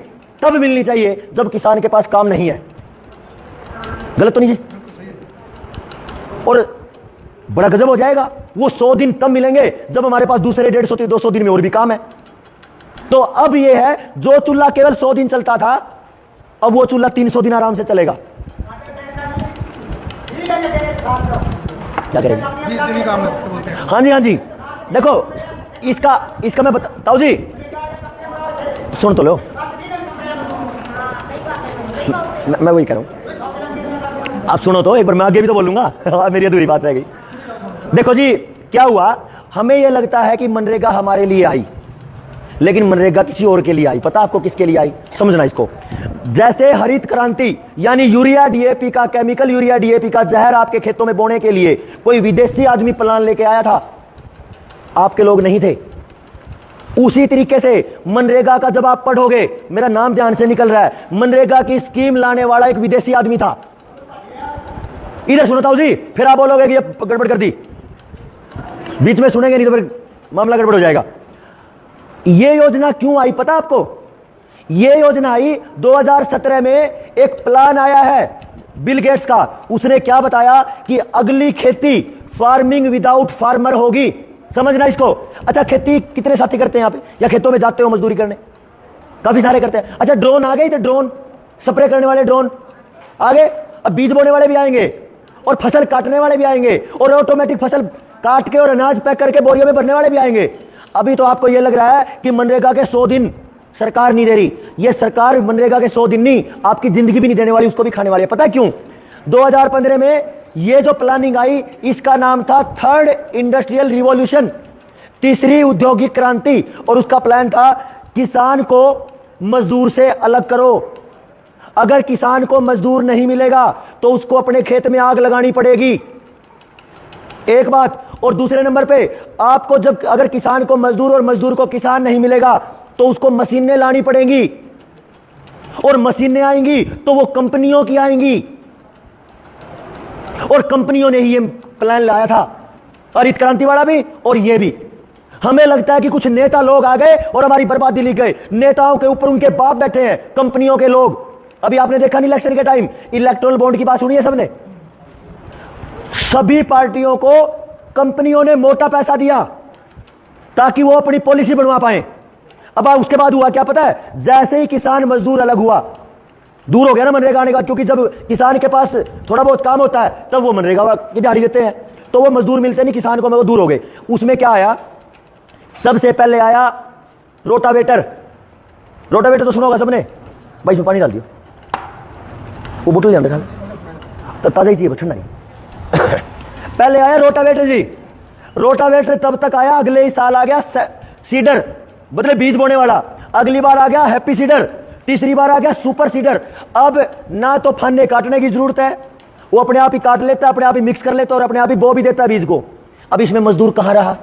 तब मिलनी चाहिए जब किसान के पास काम नहीं है। गलत तो नहीं जी? और बड़ा गजब हो जाएगा, वो 100 दिन तब मिलेंगे जब हमारे पास दूसरे 150-200 दिन में और भी काम है। तो अब ये है, जो चूल्हा केवल 100 दिन चलता था, अब वो चूल्हा 300 दिन आराम से चलेगा। क्या करेंगे? 20 दिन ही काम है। हाँ जी हाँ जी, देखो इसका मैं बताऊं जी, सुन तो लो, मैं वही कह रहा हूं, आप सुनो तो एक बार, मैं आगे भी तो बोलूंगा, मेरी अधूरी बात रह गई। देखो जी क्या हुआ, हमें यह लगता है कि मनरेगा हमारे लिए आई, लेकिन मनरेगा किसी और के लिए आई। पता आपको किसके लिए आई? समझना इसको। जैसे हरित क्रांति यानी यूरिया डीएपी का, केमिकल यूरिया डीएपी का जहर आपके खेतों में बोने के लिए कोई विदेशी आदमी प्लान लेके आया था, आपके लोग नहीं थे। उसी तरीके से मनरेगा का जब आप पढ़ोगे, मेरा नाम ध्यान से निकल रहा है, मनरेगा की स्कीम लाने वाला एक विदेशी आदमी था। इधर सुनता हूं जी, फिर आप बोलोगे कि ये गड़बड़ कर दी, बीच में सुनेंगे नहीं तो फिर मामला गड़बड़ हो जाएगा। ये योजना क्यों आई पता आपको? ये योजना आई 2017 में, एक प्लान आया है बिल गेट्स का। उसने क्या बताया कि अगली खेती फार्मिंग विदाउट फार्मर होगी। समझना इसको। अच्छा, खेती कितने साथी करते हैं यहाँ पे, या खेतों में जाते हो मजदूरी करने? काफी सारे करते हैं। अच्छा, ड्रोन आ गए थे, ड्रोन स्प्रे करने वाले ड्रोन आ गए, अब बीज बोने वाले भी आएंगे और फसल काटने वाले भी आएंगे और ऑटोमेटिक फसल काट के और अनाज पैक करके बोरियों में भरने वाले भी आएंगे। अभी तो आपको यह लग रहा है कि मनरेगा के 100 दिन सरकार नहीं दे रही। यह सरकार मनरेगा के 100 दिन नहीं, आपकी जिंदगी भी नहीं देने वाली, उसको भी खाने वाली है। पता है क्यों? 2015 में यह जो प्लानिंग आई, इसका नाम था थर्ड इंडस्ट्रियल रिवॉल्यूशन, तीसरी औद्योगिक क्रांति। और उसका प्लान था किसान को मजदूर से अलग करो। अगर किसान को मजदूर नहीं मिलेगा तो उसको अपने खेत में आग लगानी पड़ेगी, एक बात। और दूसरे नंबर पे आपको जब अगर किसान को मजदूर और मजदूर को किसान नहीं मिलेगा तो उसको मशीनें लानी पड़ेंगी, और मशीनें आएंगी तो वो कंपनियों की आएंगी, और कंपनियों ने ही ये प्लान लाया था, हरित क्रांति वाला भी और ये भी। हमें लगता है कि कुछ नेता लोग आ गए और हमारी बर्बादी लिख गए। नेताओं के ऊपर उनके बाप बैठे हैं, कंपनियों के लोग। अभी आपने देखा नहीं इलेक्शन के टाइम इलेक्टोरल बॉन्ड की बात सुनी है सबने? सभी पार्टियों को कंपनियों ने मोटा पैसा दिया ताकि वो अपनी पॉलिसी बनवा पाए। अब उसके बाद हुआ क्या पता है? जैसे ही किसान मजदूर अलग हुआ, दूर हो गया ना मनरेगा आने का, क्योंकि जब किसान के पास थोड़ा बहुत काम होता है तब वो मनरेगा की दिहाड़ी देते हैं, तो वो मजदूर मिलते नहीं किसान को, वो दूर हो गए। उसमें क्या आया? सबसे पहले आया रोटावेटर। रोटावेटर तो सुना होगा सबने भाई, इसमें पानी डाल दियो, वो बोतल नहीं अंदर, ताजा ही चाहिए, ठंडा नहीं। पहले आया रोटावेटर जी, रोटावेटर तब तक आया, अगले ही साल आ गया सीडर, मतलब बीज बोने वाला, अगली बार आ गया हैप्पी सीडर, तीसरी बार आ गया सुपर सीडर। अब ना तो फन्ने काटने की जरूरत है, वो अपने आप ही काट लेता है, अपने आप ही मिक्स कर लेता है और अपने आप ही बो भी देता है बीज को। अब इसमें मजदूर कहां रहा?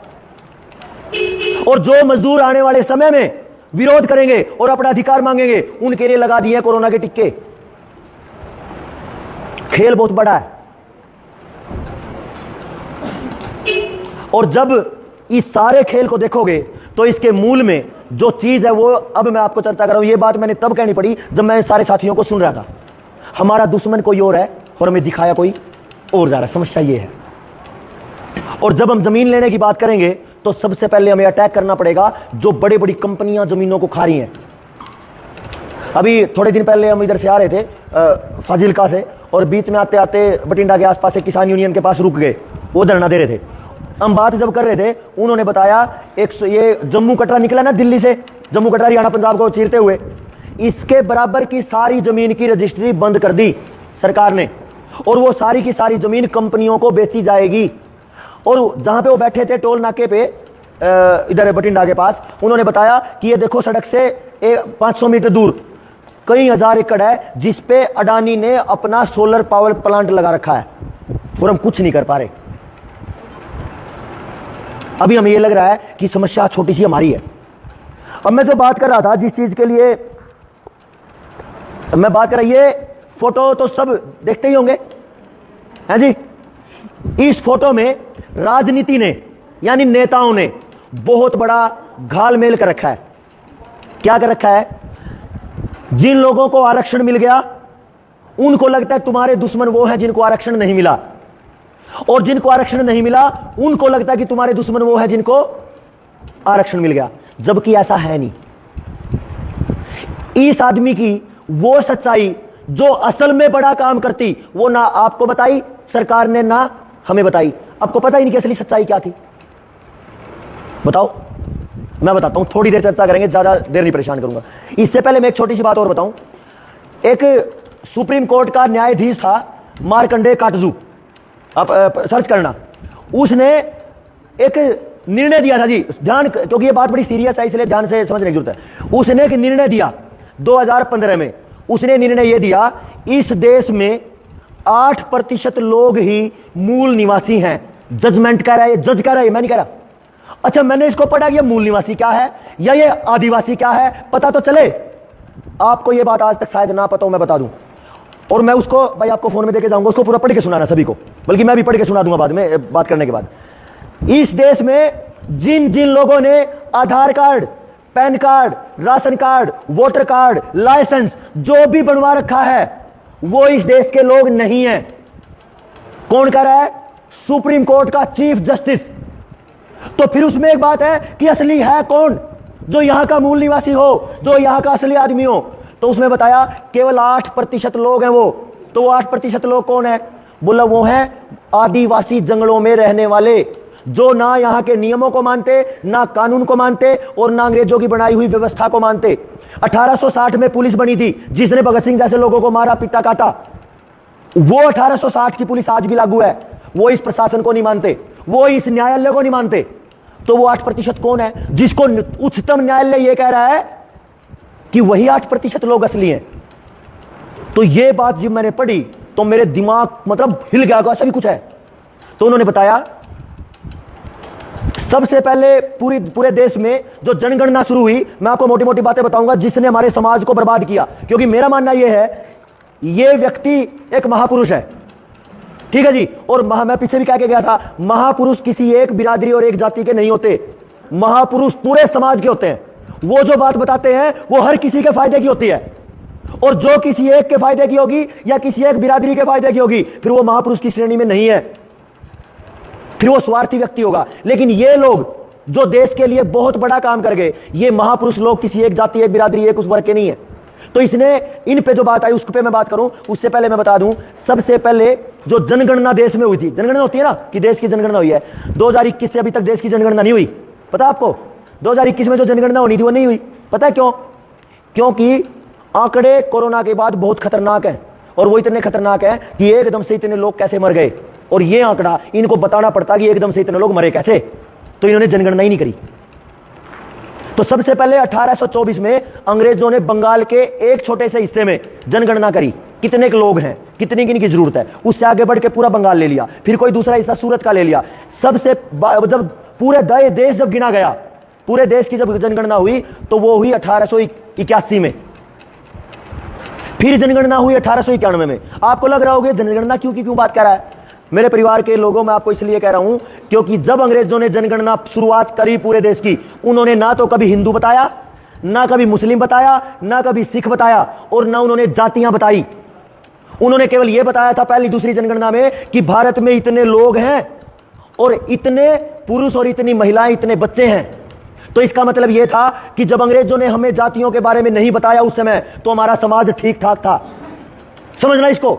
और जो मजदूर आने वाले समय में विरोध करेंगे और अपना अधिकार मांगेंगे, उनके लिए लगा दिए कोरोना के टिक्के। खेल बहुत बड़ा है। और जब इस सारे खेल को देखोगे तो इसके मूल में जो चीज है वो अब मैं आपको चर्चा कर रहा हूं। ये बात मैंने तब कहनी पड़ी जब मैं सारे साथियों को सुन रहा था। हमारा दुश्मन कोई और है और हमें दिखाया कोई और जा रहा है, समस्या ये है। और जब हम जमीन लेने की बात करेंगे तो सबसे पहले हमें अटैक करना पड़ेगा जो बड़ी बड़ी कंपनियां जमीनों को खा रही हैं। अभी थोड़े दिन पहले हम इधर से आ रहे थे फाजिलका से, और बीच में आते आते बठिंडा के आसपास एक किसान यूनियन के पास रुक गए, वो धरना दे रहे थे। हम बात जब कर रहे थे, उन्होंने बताया ये जम्मू कटरा निकला ना दिल्ली से, जम्मू कटरा हरियाणा पंजाब को चीरते हुए, इसके बराबर की सारी जमीन की रजिस्ट्री बंद कर दी सरकार ने, और वो सारी की सारी जमीन कंपनियों को बेची जाएगी। और जहां पे वो बैठे थे टोल नाके पे इधर बठिंडा के पास, उन्होंने बताया कि ये देखो सड़क से 500 मीटर दूर कई हजार एकड़ है जिसपे अडानी ने अपना सोलर पावर प्लांट लगा रखा है और हम कुछ नहीं कर पा रहे। अभी हमें ये लग रहा है कि समस्या छोटी सी हमारी है। अब मैं जो बात कर रहा था, जिस चीज के लिए मैं बात कर रहा, ये फोटो तो सब देखते ही होंगे, हैं जी। इस फोटो में राजनीति ने यानी नेताओं ने बहुत बड़ा घालमेल कर रखा है। क्या कर रखा है? जिन लोगों को आरक्षण मिल गया उनको लगता है तुम्हारे दुश्मन वो हैं जिनको आरक्षण नहीं मिला, और जिनको आरक्षण नहीं मिला उनको लगता है कि तुम्हारे दुश्मन वो है जिनको आरक्षण मिल गया, जबकि ऐसा है नहीं। इस आदमी की वो सच्चाई जो असल में बड़ा काम करती, वो ना आपको बताई सरकार ने, ना हमें बताई। आपको पता ही नहीं कि असली सच्चाई क्या थी। बताओ, मैं बताता हूं, थोड़ी देर चर्चा करेंगे, ज्यादा देर नहीं परेशान करूंगा। इससे पहले मैं एक छोटी सी बात और बताऊं। एक सुप्रीम कोर्ट का न्यायाधीश था मार्कंडेय काटजू, आप सर्च करना। उसने एक निर्णय दिया था जी, ध्यान, क्योंकि ये बात बड़ी सीरियस है इसलिए ध्यान से समझने की जरूरत है। उसने एक निर्णय दिया 2015 में। उसने निर्णय ये दिया, इस देश में 8% लोग ही मूल निवासी हैं। जजमेंट कह रहा है, जज कह रहा है, मैं नहीं कह रहा। अच्छा, मैंने इसको पढ़ा कि ये मूल निवासी क्या है या ये आदिवासी क्या है, पता तो चले। आपको ये बात आज तक शायद ना पता हो, मैं बता दूं। और मैं उसको भाई आपको फोन में देके जाऊंगा, उसको पूरा पढ़ के सुनाना सभी को, बल्कि मैं भी पढ़ के सुना दूंगा बाद में, बात करने के बाद। इस देश में जिन जिन लोगों ने Aadhaar card, PAN card, ration card, voter card, licence जो भी बनवा रखा है, वो इस देश के लोग नहीं हैं। कौन कह रहा है? सुप्रीम कोर्ट का चीफ जस्टिस। तो फिर उसमें एक बात है कि असली है कौन, जो यहां का मूल निवासी हो, जो यहां का असली आदमी हो। तो उसमें बताया केवल 8% लोग हैं वो। तो वो 8% लोग कौन है? बोला वो हैं आदिवासी जंगलों में रहने वाले, जो ना यहां के नियमों को मानते, ना कानून को मानते, और ना अंग्रेजों की बनाई हुई व्यवस्था को मानते। 1860 में पुलिस बनी थी जिसने भगत सिंह जैसे लोगों को मारा, पीटा, काटा। वो 1860 की पुलिस आज भी लागू है। वो इस प्रशासन को नहीं मानते, वो इस न्यायालय को नहीं मानते। तो वो 8% कौन है जिसको उच्चतम न्यायालय ये कह रहा है कि वही 8% लोग असली हैं? तो ये बात जब मैंने पढ़ी तो मेरे दिमाग मतलब हिल गया, ऐसा भी कुछ है। तो उन्होंने बताया सबसे पहले पूरे देश में जो जनगणना शुरू हुई, मैं आपको मोटी मोटी बातें बताऊंगा, जिसने हमारे समाज को बर्बाद किया। क्योंकि मेरा मानना यह है, यह व्यक्ति एक महापुरुष है, ठीक है जी। और मैं पीछे भी कह के गया था, महापुरुष किसी एक बिरादरी और एक जाति के नहीं होते, महापुरुष पूरे समाज के होते हैं। वो जो बात बताते हैं वो हर किसी के फायदे की होती है, और जो किसी एक के फायदे की होगी या किसी एक बिरादरी के फायदे की होगी, फिर वो महापुरुष की श्रेणी में नहीं है, फिर वो स्वार्थी व्यक्ति होगा। लेकिन ये लोग जो देश के लिए बहुत बड़ा काम कर गए, ये महापुरुष लोग किसी एक जाति, एक बिरादरी, एक उस वर्ग के नहीं है। तो इसने इन पे जो बात आई उस पे मैं बात करूं, उससे पहले मैं बता दूं, सबसे पहले जो जनगणना देश में हुई थी, जनगणना होती है ना कि देश की जनगणना हुई है, 2021 से अभी तक देश की जनगणना नहीं हुई। पता आपको 2021 में जो जनगणना होनी थी वो नहीं हुई। पता है क्यों? क्योंकि आंकड़े कोरोना के बाद बहुत खतरनाक हैं, और वो इतने खतरनाक हैं कि एकदम से इतने लोग कैसे मर गए। और ये आंकड़ा इनको बताना पड़ता कि एकदम से इतने लोग मरे कैसे, तो इन्होंने जनगणना ही नहीं करी। तो सबसे पहले 1824 में अंग्रेजों ने बंगाल के एक छोटे से हिस्से में जनगणना करी, कितने के लोग हैं, कितनी की जरूरत है। उससे आगे बढ़ के पूरा बंगाल ले लिया, फिर कोई दूसरा हिस्सा सूरत का ले लिया। सबसे जब पूरे देश जब गिना गया, पूरे देश की जब जनगणना हुई तो वो हुई 1881 में। फिर जनगणना हुई 1891 में। आपको लग रहा होगा जनगणना क्यों बात कर रहा है। मेरे परिवार के लोगों, मैं आपको इसलिए कह रहा हूं क्योंकि जब अंग्रेजों ने जनगणना शुरुआत करी पूरे देश की, उन्होंने ना तो कभी हिंदू बताया, ना कभी मुस्लिम बताया, ना कभी सिख बताया, और ना उन्होंने जातियां बताई। उन्होंने केवल यह बताया था पहली दूसरी जनगणना में कि भारत में इतने लोग हैं और इतने पुरुष और इतनी महिलाएं, इतने बच्चे हैं। तो इसका मतलब यह था कि जब अंग्रेजों ने हमें जातियों के बारे में नहीं बताया उस समय, तो हमारा समाज ठीक ठाक था। समझना इसको।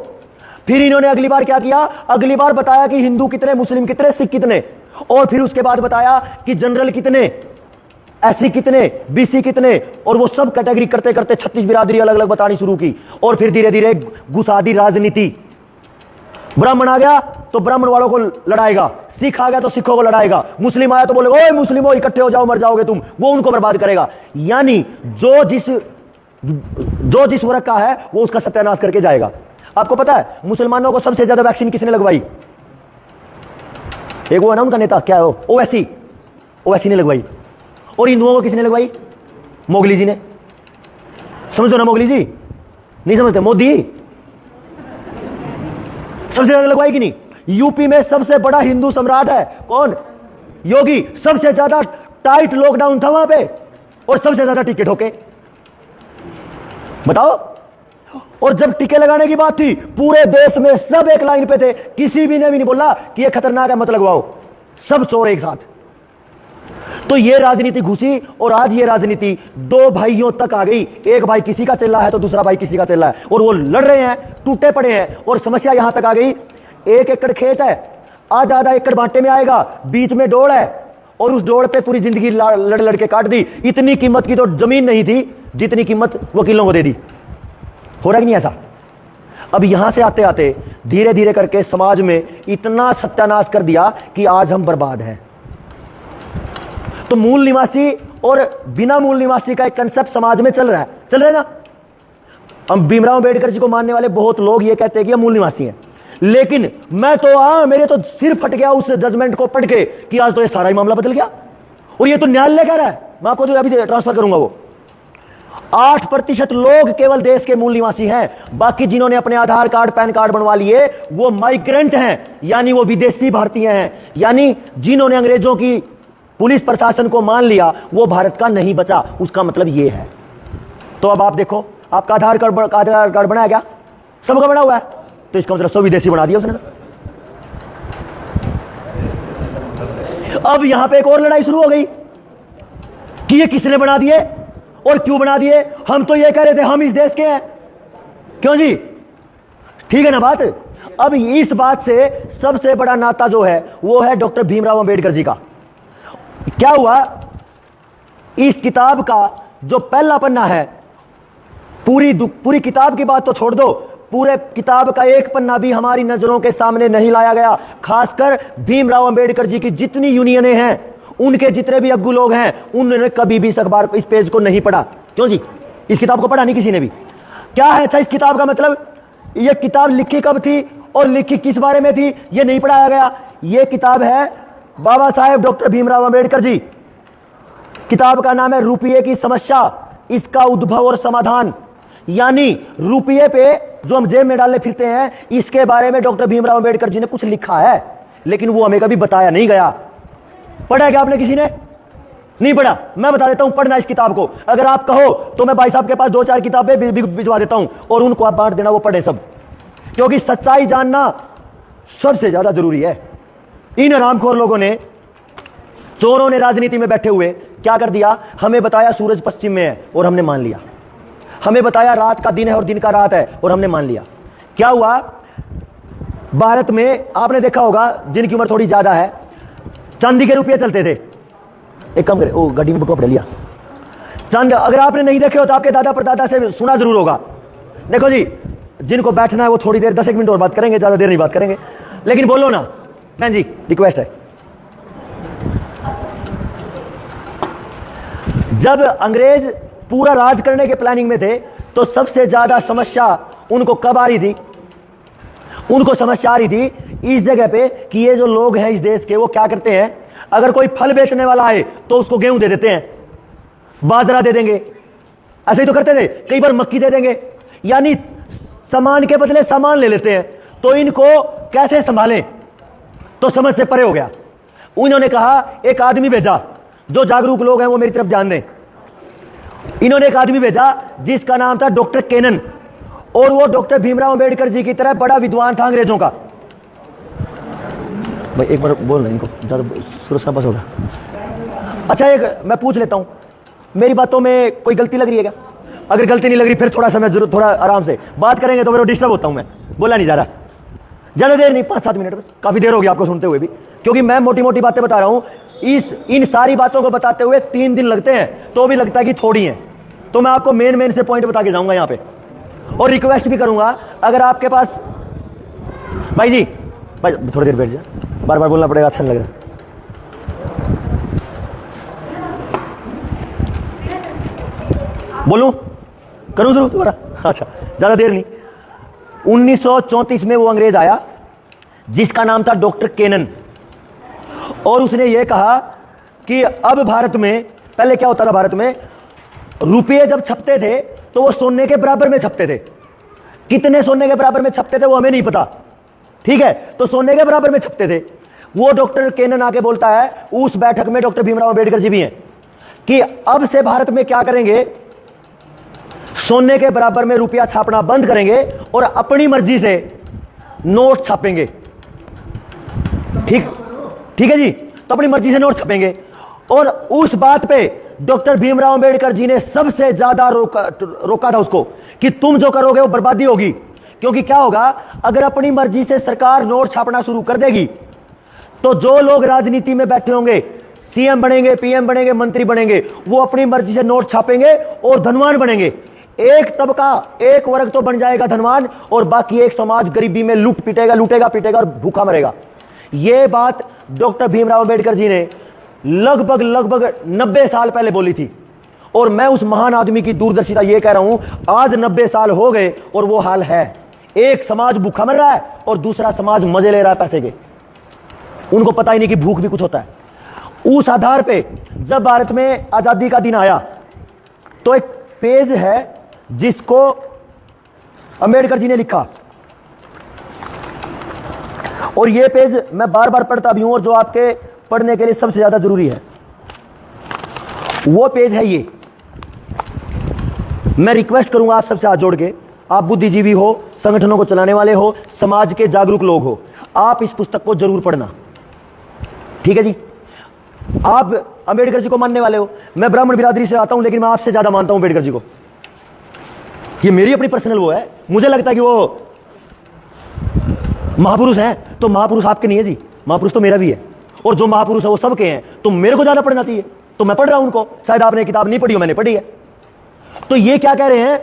फिर इन्होंने अगली बार क्या किया, अगली बार बताया कि हिंदू कितने, मुस्लिम कितने, सिख कितने, और फिर उसके बाद बताया कि जनरल कितने, एससी कितने, बीसी कितने, और वो सब कैटेगरी करते करते 36 बिरादरी अलग अलग बतानी शुरू की। और फिर धीरे धीरे घुसा दी राजनीति। ब्राह्मण आ गया तो ब्राह्मण वालों को लड़ाएगा, सिख आ गया तो सिखों को लड़ाएगा, मुस्लिम आया तो बोलेगा ओए मुस्लिमों इकट्ठे हो जाओ, मर जाओगे तुम, वो उनको बर्बाद करेगा। यानी जो जिस वर्ग का है वो उसका सत्यानाश करके जाएगा। आपको पता है मुसलमानों को सबसे ज्यादा वैक्सीन किसने लगवाई? एक वो है ना उनका नेता, क्या है वो, ओवैसी ने लगवाई। और हिंदुओं को किसने लगवाई? मोगली जी ने। समझो ना, मोगली जी नहीं समझते, मोदी सबसे ज्यादा लगवाई कि नहीं? यूपी में सबसे बड़ा हिंदू सम्राट है कौन? योगी। सबसे ज्यादा टाइट लॉकडाउन था वहां पे और सबसे ज्यादा टिकट ठोके। बताओ। और जब टीके लगाने की बात थी पूरे देश में सब एक लाइन पे थे, किसी भी ने भी नहीं बोला कि ये खतरनाक है मत लगवाओ, सब चोर एक साथ। तो ये राजनीति घुसी और आज ये राजनीति दो भाइयों तक आ गई। एक भाई किसी का चेला है तो दूसरा भाई किसी का चेला है, और वो लड़ रहे हैं, टूटे पड़े हैं। और समस्या यहां तक आ गई, 1 एकड़ खेत है, आधा एकड़ बांटे में आएगा, बीच में डोड़ है, और उस डोड़ पे पूरी जिंदगी लड़ लड़ के काट दी। इतनी कीमत की तो जमीन नहीं थी जितनी कीमत वकीलों को दे दी। हो रहा कि नहीं ऐसा? अब यहां से आते आते धीरे धीरे करके समाज में इतना सत्यानाश कर दिया कि आज हम बर्बाद हैं। तो मूल निवासी और बिना मूल निवासी का एक कंसेप्ट समाज में चल रहा है ना। हम भीमराव अंबेडकर जी को मानने वाले बहुत लोग ये कहते हैं कि हम मूल निवासी हैं, लेकिन मैं तो मेरे तो सिर फट गया उस जजमेंट को पढ़ के कि आज तो ये सारा ही मामला बदल गया। और ये तो न्यायालय कह रहा है, मैं आपको तो अभी ट्रांसफर करूंगा। वो 8% लोग केवल देश के मूल निवासी हैं, बाकी जिन्होंने अपने आधार कार्ड पैन कार्ड बनवा लिए वो माइग्रेंट हैं, यानी वो विदेशी भारतीय हैं। यानी जिन्होंने अंग्रेजों की पुलिस प्रशासन को मान लिया वो भारत का नहीं बचा। उसका मतलब ये है। तो अब आप देखो, आपका आधार कार्ड बनाया गया, सबका बना हुआ है, तो इसका मतलब सब विदेशी बना दिया उसने। अब यहां पे एक और लड़ाई शुरू हो गई कि ये किसने बना दिए और क्यों बना दिए। हम तो ये कह रहे थे हम इस देश के हैं, क्यों जी? ठीक है ना बात। अब इस बात से सबसे बड़ा नाता जो है वो है डॉक्टर भीमराव अंबेडकर जी का। क्या हुआ, इस किताब का जो पहला पन्ना है, पूरी किताब की बात तो छोड़ दो, पूरे किताब का एक पन्ना भी हमारी नजरों के सामने नहीं लाया गया। खासकर भीमराव अंबेडकर जी की जितनी यूनियनें हैं, उनके जितने भी अग्गू लोग हैं, उन्होंने कभी भी इस अखबार इस पेज को नहीं पढ़ा। क्यों जी? इस किताब को पढ़ा नहीं किसी ने भी। क्या है अच्छा इस किताब का मतलब? यह किताब लिखी कब थी और लिखी किस बारे में थी, यह नहीं पढ़ाया गया। यह किताब है बाबा साहेब डॉक्टर भीमराव अंबेडकर जी। किताब का नाम है रुपये की समस्या, इसका उद्भव और समाधान। यानी रुपये पे जो हम जेब में डालने फिरते हैं, इसके बारे में डॉक्टर भीमराव अंबेडकर जी ने कुछ लिखा है, लेकिन वो हमें कभी बताया नहीं गया। पढ़ा क्या आपने? किसी ने नहीं पढ़ा। मैं बता देता हूं, पढ़ना इस किताब को। अगर आप कहो तो मैं भाई साहब के पास 2-4 किताबें भिजवा देता हूं और उनको आप बांट देना, वो पढ़े सब, क्योंकि सच्चाई जानना सबसे ज्यादा जरूरी है। इन हरामखोर लोगों ने, चोरों ने राजनीति में बैठे हुए क्या कर दिया, हमें बताया सूरज पश्चिम में है और हमने मान लिया। हमें बताया रात का दिन है और दिन का रात है और हमने मान लिया। क्या हुआ भारत में, आपने देखा होगा जिनकी उम्र थोड़ी ज्यादा है, चांदी के रुपये चलते थे। एक काम करे, ओ गाड़ी में बटुआ पढ़ लिया। चांद अगर आपने नहीं देखे हो तो आपके दादा परदादा से सुना जरूर होगा। देखो जी, जिनको बैठना है वो थोड़ी देर 10-1 मिनट और बात करेंगे, ज्यादा देर नहीं बात करेंगे। लेकिन बोलो ना। बहन जी रिक्वेस्ट है, जब अंग्रेज पूरा राज करने के प्लानिंग में थे तो सबसे ज्यादा समस्या उनको कब आ रही थी? उनको समस्या आ रही थी इस जगह पे कि ये जो लोग हैं इस देश के, वो क्या करते हैं, अगर कोई फल बेचने वाला आए तो उसको गेहूं दे देते हैं, बाजरा दे देंगे, ऐसे ही तो करते थे, कई बार मक्की दे देंगे, यानी सामान के बदले सामान ले लेते हैं। तो इनको कैसे संभालें? तो समझ से परे हो गया। उन्होंने कहा एक आदमी भेजा, जो जागरूक लोग हैं वो मेरी तरफ ध्यान दें। इन्होंने एक आदमी भेजा जिसका नाम था डॉक्टर केनन, और वो डॉक्टर भीमराव अंबेडकर जी की तरह बड़ा विद्वान था अंग्रेजों का। भाई एक बार बोल रहे इनको, ज्यादा सुरक्षा बस होगा। अच्छा एक मैं पूछ लेता हूं, मेरी बातों में कोई गलती लग रही है क्या? अगर गलती नहीं लग रही फिर थोड़ा समय जरूर, थोड़ा आराम से बात करेंगे तो मेरे डिस्टर्ब होता हूं, मैं बोला नहीं जा रहा। ज्यादा देर नहीं, 5-7 मिनट बस, काफी देर होगी आपको सुनते हुए भी, क्योंकि मैं मोटी मोटी बातें बता रहा हूं। इन सारी बातों को बताते हुए 3 दिन लगते हैं, तो भी लगता है कि थोड़ी है। तो मैं आपको मेन से पॉइंट बता के जाऊंगा यहां पे, और रिक्वेस्ट भी करूंगा अगर आपके पास, भाई जी भाई थोड़ी देर बैठ जाए, बार बार बोलना पड़ेगा, अच्छा नहीं लग रहा। बोलूं, करूं जरूर दोबारा? अच्छा ज्यादा देर नहीं। 1934 में वो अंग्रेज आया जिसका नाम था डॉक्टर केनन, और उसने ये कहा कि अब भारत में, पहले क्या होता था भारत में, रुपये जब छपते थे तो वो सोने के बराबर में छपते थे। कितने सोने के बराबर में छपते थे वो हमें नहीं पता, ठीक है, तो सोने के बराबर में छपते थे। वो डॉक्टर केनन आके बोलता है, उस बैठक में डॉक्टर भीमराव अंबेडकर जी भी हैं, कि अब से भारत में क्या करेंगे, सोने के बराबर में रुपया छापना बंद करेंगे और अपनी मर्जी से नोट छापेंगे। ठीक ठीक है जी, तो अपनी मर्जी से नोट छापेंगे। और उस बात पे डॉक्टर भीमराव अंबेडकर जी ने सबसे ज्यादा रोका था उसको, कि तुम जो करोगे वो बर्बादी होगी। क्योंकि क्या होगा, अगर अपनी मर्जी से सरकार नोट छापना शुरू कर देगी तो जो लोग राजनीति में बैठे होंगे, सीएम बनेंगे, पीएम बनेंगे, मंत्री बनेंगे, वो अपनी मर्जी से नोट छापेंगे और धनवान बनेंगे। एक तबका, एक वर्ग तो बन जाएगा धनवान, और बाकी एक समाज गरीबी में लूटेगा पीटेगा और भूखा मरेगा। यह बात डॉक्टर भीमराव अंबेडकर जी ने लगभग 90 साल पहले बोली थी। और मैं उस महान आदमी की दूरदर्शिता ये कह रहा हूं, आज 90 साल हो गए और वो हाल है। एक समाज भूखा मर रहा है और दूसरा समाज मजे ले रहा है पैसे के, उनको पता ही नहीं कि भूख भी कुछ होता है। उस आधार पे जब भारत में आजादी का दिन आया तो एक पेज है जिसको अंबेडकर जी ने लिखा, और यह पेज मैं बार बार पढ़ता भी हूं, और जो आपके पढ़ने के लिए सबसे ज्यादा जरूरी है वो पेज है ये। मैं रिक्वेस्ट करूंगा आप सबसे हाथ जोड़ के, आप बुद्धिजीवी हो, संगठनों को चलाने वाले हो, समाज के जागरूक लोग हो, आप इस पुस्तक को जरूर पढ़ना, ठीक है जी। आप अंबेडकर जी को मानने वाले हो, मैं ब्राह्मण बिरादरी से आता हूं, लेकिन मैं आपसे ज्यादा मानता हूं अंबेडकर जी को। ये मेरी अपनी पर्सनल वो है, मुझे लगता है कि वो महापुरुष हैं, तो महापुरुष आपके नहीं है जी, महापुरुष तो मेरा भी है, और जो महापुरुष है वो सबके हैं, तो मेरे को ज्यादा पढ़ना चाहिए, तो मैं पढ़ रहा हूं उनको। शायद आपने किताब नहीं पढ़ी हो, मैंने पढ़ी है। तो ये क्या कह रहे हैं,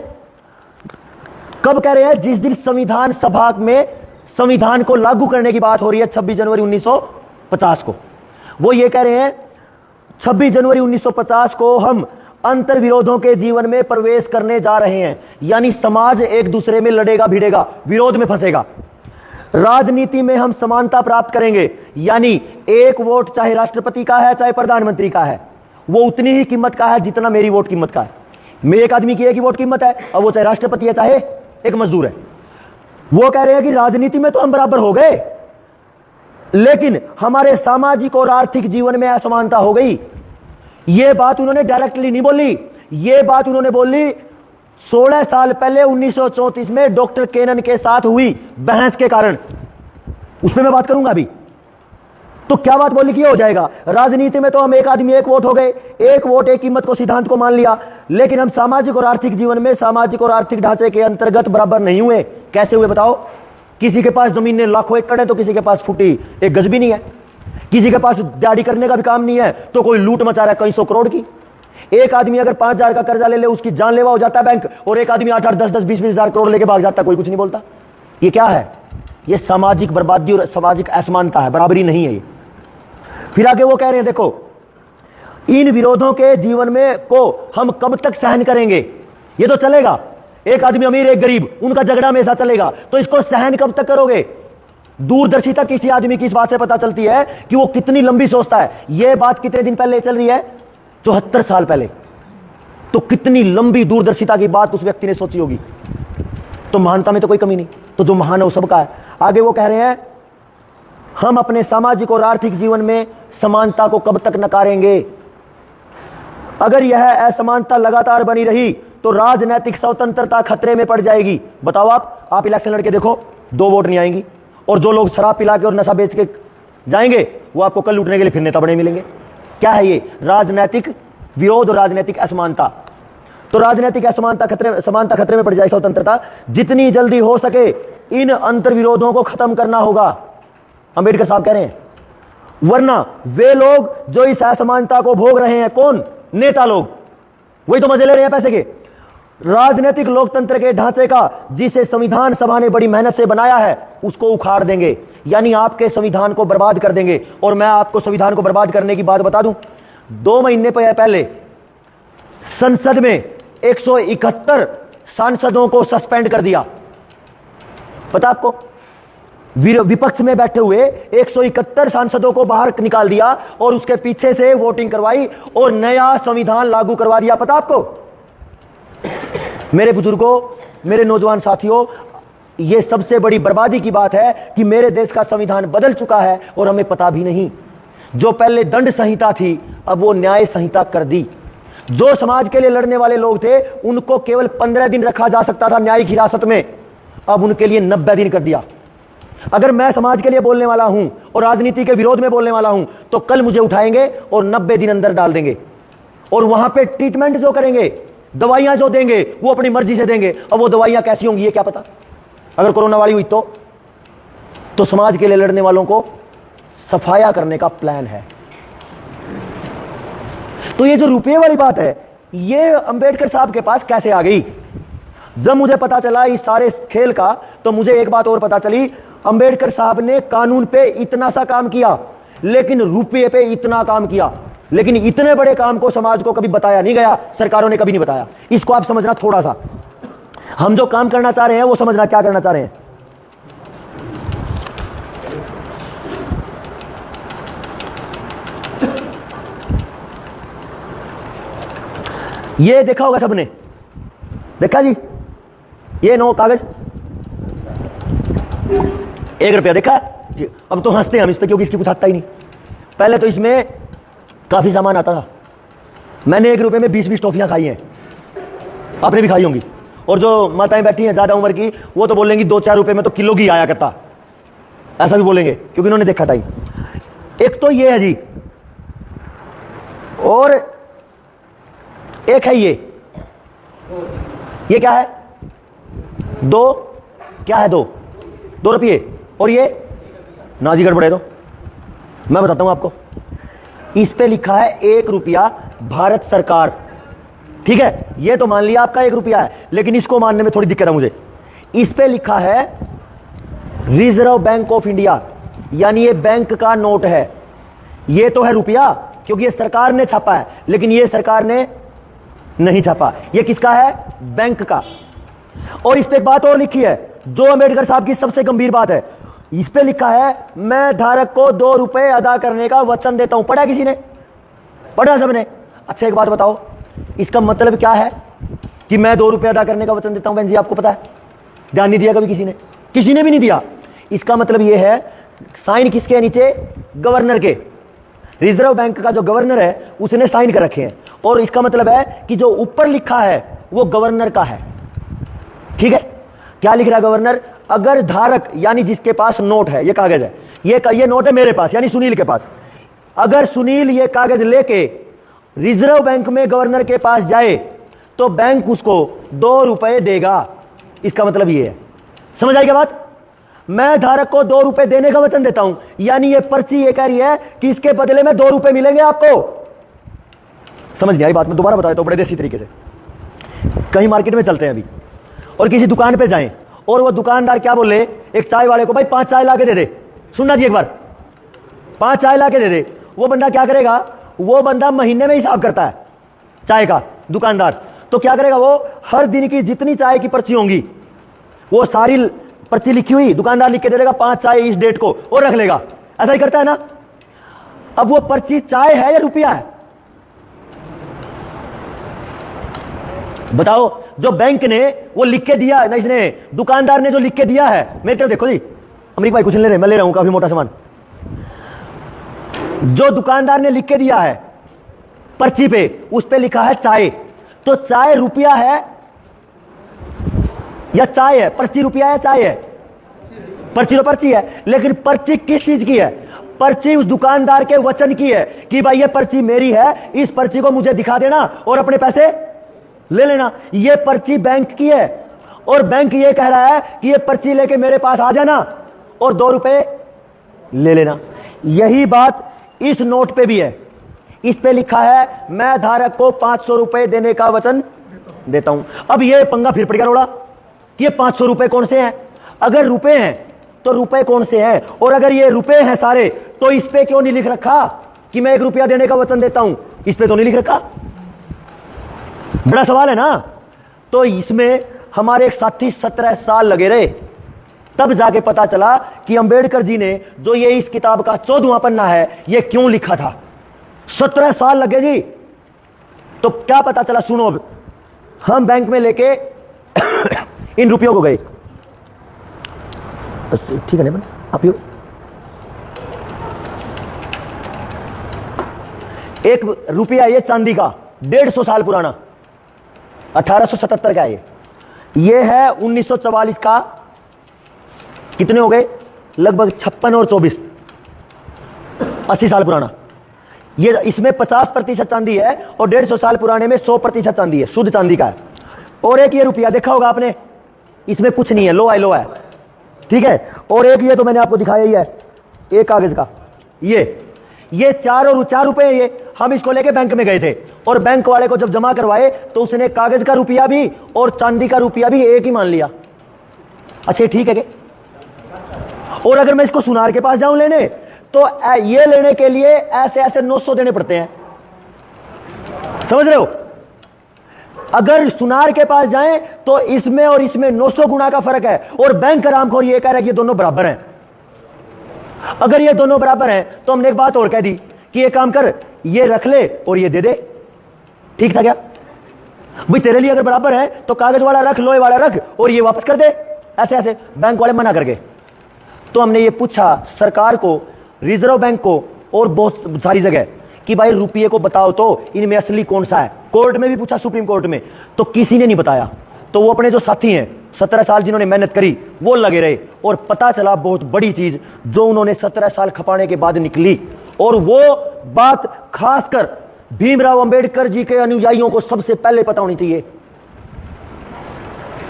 कब कह रहे हैं, जिस दिन संविधान सभा में संविधान को लागू करने की बात हो रही है 26 जनवरी 1950 को, वो ये कह रहे हैं 26 जनवरी 1950 को हम अंतर्विरोधों के जीवन में प्रवेश करने जा रहे हैं। यानी समाज एक दूसरे में लड़ेगा भिड़ेगा, विरोध में फंसेगा। राजनीति में हम समानता प्राप्त करेंगे, यानी एक वोट चाहे राष्ट्रपति का है चाहे प्रधानमंत्री का है, वो उतनी ही कीमत का है जितना मेरी वोट कीमत का है। मेरे एक आदमी की एक ही वोट कीमत है, और वो चाहे राष्ट्रपति है चाहे एक मजदूर है। वो कह रहे हैं कि राजनीति में तो हम बराबर हो गए, लेकिन हमारे सामाजिक और आर्थिक जीवन में असमानता हो गई। यह बात उन्होंने डायरेक्टली नहीं बोली, यह बात उन्होंने बोली 16 साल पहले 1934 में डॉक्टर केनन के साथ हुई बहस के कारण। उसमें मैं बात करूंगा अभी। तो क्या बात बोली कि हो जाएगा, राजनीति में तो हम एक आदमी एक वोट हो गए, एक वोट एक कीमत को सिद्धांत को मान लिया, लेकिन हम सामाजिक और आर्थिक जीवन में सामाजिक और आर्थिक ढांचे के अंतर्गत बराबर नहीं हुए। कैसे हुए बताओ? किसी के पास जमीन लाखों एकड़ है तो किसी के पास फुटी एक गज भी नहीं है, किसी के पास दिहाड़ी करने का भी काम नहीं है तो कोई लूट मचा रहा है कई 100 करोड़ की। एक आदमी अगर 5,000 का कर्जा ले ले उसकी जानलेवा हो जाता है बैंक, और एक आदमी 8-8, 10-10, 20-20 हजार करोड़ लेके भाग जाता है, कोई कुछ नहीं बोलता। ये क्या है? ये सामाजिक बर्बादी और सामाजिक असमानता है, बराबरी नहीं है ये। फिर आगे वो कह रहे हैं, देखो इन विरोधों के जीवन में को हम कब तक सहन करेंगे? ये तो चलेगा, एक आदमी अमीर एक गरीब, उनका झगड़ा हमेशा चलेगा, तो इसको सहन कब तक करोगे? दूरदर्शिता किसी आदमी की इस बात से पता चलती है कि वो कितनी लंबी सोचता है। यह बात कितने दिन पहले चल रही है? 74 साल पहले। तो कितनी लंबी दूरदर्शिता की बात उस व्यक्ति ने सोची होगी। तो महानता में तो कोई कमी नहीं, तो जो महान है वो सबका है। आगे वो कह रहे हैं, हम अपने सामाजिक और आर्थिक जीवन में समानता को कब तक नकारेंगे? अगर यह असमानता लगातार बनी रही तो राजनीतिक स्वतंत्रता खतरे में पड़ जाएगी। बताओ आप इलेक्शन लड़के देखो, 2 वोट नहीं आएंगी, और जो लोग शराब पिला के और नशा बेच के जाएंगे वो आपको कल लूटने के लिए फिर नेता बने मिलेंगे। क्या है ये? राजनीतिक विरोध और राजनीतिक असमानता। तो राजनीतिक असमानता समानता खतरे में पड़ जाए, स्वतंत्रता जितनी जल्दी हो सके इन अंतर विरोधों को खत्म करना होगा, अंबेडकर साहब कह रहे हैं। वरना वे लोग जो इस असमानता को भोग रहे हैं, कौन? नेता लोग, वही तो मजे ले रहे हैं पैसे के। राजनीतिक लोकतंत्र के ढांचे का जिसे संविधान सभा ने बड़ी मेहनत से बनाया है उसको उखाड़ देंगे, यानी आपके संविधान को बर्बाद कर देंगे। और मैं आपको संविधान को बर्बाद करने की बात बता दूं, 2 महीने पहले संसद में 171 सांसदों को सस्पेंड कर दिया। पता आपको? विपक्ष में बैठे हुए 171 सांसदों को बाहर निकाल दिया और उसके पीछे से वोटिंग करवाई और नया संविधान लागू करवा दिया। पता आपको? मेरे बुजुर्गों, मेरे नौजवान साथियों, यह सबसे बड़ी बर्बादी की बात है कि मेरे देश का संविधान बदल चुका है और हमें पता भी नहीं। जो पहले दंड संहिता थी अब वो न्याय संहिता कर दी। जो समाज के लिए लड़ने वाले लोग थे उनको केवल 15 दिन रखा जा सकता था न्यायिक हिरासत में, अब उनके लिए 90 दिन कर दिया। अगर मैं समाज के लिए बोलने वाला हूं और राजनीति के विरोध में बोलने वाला हूं तो कल मुझे उठाएंगे और 90 दिन अंदर डाल देंगे, और वहां पे ट्रीटमेंट जो करेंगे, दवाइयां जो देंगे वो अपनी मर्जी से देंगे। अब वो दवाइयां कैसी होंगी ये क्या पता? अगर कोरोना वाली हुई तो समाज के लिए लड़ने वालों को सफाया करने का प्लान है। तो ये जो रुपये वाली बात है ये अंबेडकर साहब के पास कैसे आ गई? जब मुझे पता चला इस सारे खेल का तो मुझे एक बात और पता चली, अंबेडकर साहब ने कानून पे इतना सा काम किया लेकिन रुपये पे इतना काम किया, लेकिन इतने बड़े काम को समाज को कभी बताया नहीं गया, सरकारों ने कभी नहीं बताया। इसको आप समझना थोड़ा सा। हम जो काम करना चाह रहे हैं वो समझना क्या करना चाह रहे हैं। ये देखा होगा सबने, देखा जी? ये नो कागज 1 रुपया देखा जी। अब तो हंसते हैं हम इस पे क्योंकि इसकी कुछ आता ही नहीं। पहले तो इसमें काफी सामान आता था। मैंने 1 रुपये में 20-20 टॉफियां खाई हैं, आपने भी खाई होंगी। और जो माताएं बैठी हैं ज्यादा उम्र की वो तो बोलेंगी 2-4 रुपये में तो किलो घी आया करता, ऐसा भी बोलेंगे क्योंकि उन्होंने देखा टाइम। एक तो ये है जी, और एक है ये क्या है? 2 क्या है? 2 रुपये। और ये नाजी गड़बड़े दो, मैं बताता हूं आपको। इस पे लिखा है 1 रुपया भारत सरकार, ठीक है? ये तो मान लिया आपका 1 रुपया है, लेकिन इसको मानने में थोड़ी दिक्कत है मुझे। इस पे लिखा है रिजर्व बैंक ऑफ इंडिया, यानी ये बैंक का नोट है। ये तो है रुपया क्योंकि ये सरकार ने छापा है, लेकिन ये सरकार ने नहीं छापा। ये किसका है? बैंक का। और इस पे एक बात और लिखी है जो अंबेडकर साहब की सबसे गंभीर बात है। इस पे लिखा है मैं धारक को 2 रुपए अदा करने का वचन देता हूं। पढ़ा किसी ने? पढ़ा सबने? अच्छा एक बात बताओ, इसका मतलब क्या है कि मैं 2 रुपए अदा करने का वचन देता हूं? बहन जी आपको पता है? ध्यान नहीं दिया कभी किसी ने? किसी ने भी नहीं दिया। इसका मतलब यह है, साइन किसके नीचे? गवर्नर के। रिजर्व बैंक का जो गवर्नर है उसने साइन कर रखे हैं, और इसका मतलब है कि जो ऊपर लिखा है वो गवर्नर का है, ठीक है? क्या लिख रहा है गवर्नर? अगर धारक यानी जिसके पास नोट है, ये कागज है, ये नोट है मेरे पास यानी सुनील के पास, अगर सुनील ये कागज लेके रिजर्व बैंक में गवर्नर के पास जाए तो बैंक उसको 2 रुपए देगा। इसका मतलब ये है, समझ आई क्या बात? मैं धारक को 2 रुपए देने का वचन देता हूं, यानी ये पर्ची ये कह रही है कि इसके बदले में 2 रुपए मिलेंगे आपको। समझ नहीं आई बात? मैं दोबारा बता देता हूं बड़े देसी तरीके से। कहीं मार्केट में चलते हैं अभी और किसी दुकान पे जाएं और वो दुकानदार क्या बोले, एक चाय वाले को, भाई 5 चाय ला के दे दे, सुनना जी एक बार, 5 चाय ला के दे दे, वो बंदा क्या करेगा, वो बंदा महीने में हिसाब करता है चाय का, दुकानदार तो क्या करेगा, वो हर दिन की जितनी चाय की पर्ची होंगी वो सारी पर्ची लिखी हुई दुकानदार लिख के दे देगा, 5 चाय इस डेट को, और रख लेगा। ऐसा ही करता है ना। अब वो पर्ची चाय है या रुपया है, बताओ। जो बैंक ने वो लिख के दिया ना, इसने दुकानदार ने जो लिख के दिया है, मेरे तरफ देखो जी, अमरीक भाई कुछ नहीं ले रहे, मैं ले रहा हूं काफी मोटा सामान। जो दुकानदार ने लिख के दिया है पर्ची पे, उस पे लिखा है चाय, तो चाय रुपया है या चाय है, पर्ची रुपया है चाय है, पर्ची तो पर्ची है, लेकिन पर्ची किस चीज की है, पर्ची उस दुकानदार के वचन की है कि भाई ये पर्ची मेरी है, इस पर्ची को मुझे दिखा देना और अपने पैसे ले लेना। ये पर्ची बैंक की है और बैंक ये कह रहा है कि ये पर्ची लेके मेरे पास आ जाना और 2 रुपए ले लेना। यही बात इस नोट पे भी है, इस पे लिखा है मैं धारक को 500 रुपए देने का वचन देता हूं। अब ये पंगा फिर पड़ गया रोड़ा कि ये 500 रुपए कौन से हैं, अगर रुपए हैं तो रुपए कौन से हैं, और अगर ये रुपए हैं सारे तो इस पे क्यों नहीं लिख रखा कि मैं 1 रुपया देने का वचन देता हूं, इस पे तो नहीं लिख रखा। बड़ा सवाल है ना। तो इसमें हमारे एक साथी 17 साल लगे रहे, तब जाके पता चला कि अंबेडकर जी ने जो ये इस किताब का 14वां पन्ना है ये क्यों लिखा था। 17 साल लगे जी। तो क्या पता चला, सुनो। अब हम बैंक में लेके इन रुपयों को गए, ठीक है ना, आप एक रुपया ये चांदी का 150 साल पुराना, 1877 का ये है 1944 का, कितने हो गए, लगभग 56 और 24, 80 साल पुराना। ये इसमें 50% चांदी है और 150 साल पुराने में 100% चांदी है, शुद्ध चांदी का है। और एक ये रुपया देखा होगा आपने, इसमें कुछ नहीं है, लो है, ठीक है। और एक ये तो मैंने आपको दिखाया ही है, एक कागज का, ये 4 रुपए ये हम इसको लेके बैंक में गए थे और बैंक वाले को जब जमा करवाए तो उसने कागज का रुपया भी और चांदी का रुपया भी एक ही मान लिया। अच्छा ठीक है क्या? और अगर मैं इसको सुनार के पास जाऊं लेने तो ये लेने के लिए ऐसे 900 देने पड़ते हैं, समझ रहे हो। अगर सुनार के पास जाएं तो इसमें और इसमें 900 गुना का फर्क है, और बैंक हरामखोर ये कह रहा है कि ये दोनों बराबर हैं। अगर ये दोनों बराबर हैं तो हमने एक बात और कह दी कि ये काम कर, ये रख ले और ये दे दे, ठीक था क्या भाई। तेरे लिए अगर बराबर है तो कागज वाला रख, लोहे वाला रख और ये वापस कर दे, ऐसे बैंक वाले मना करके। तो हमने ये पूछा सरकार को, रिजर्व बैंक को और बहुत सारी जगह कि भाई रुपये को बताओ तो इनमें असली कौन सा है। कोर्ट में भी पूछा, सुप्रीम कोर्ट में, तो किसी ने नहीं बताया। तो वो अपने जो साथी हैं 17 साल जिन्होंने मेहनत करी वो लगे रहे, और पता चला बहुत बड़ी चीज जो उन्होंने 17 साल खपाने के बाद निकली। और वो बात खासकर भीमराव अंबेडकर जी के अनुयायियों को सबसे पहले पता होनी चाहिए।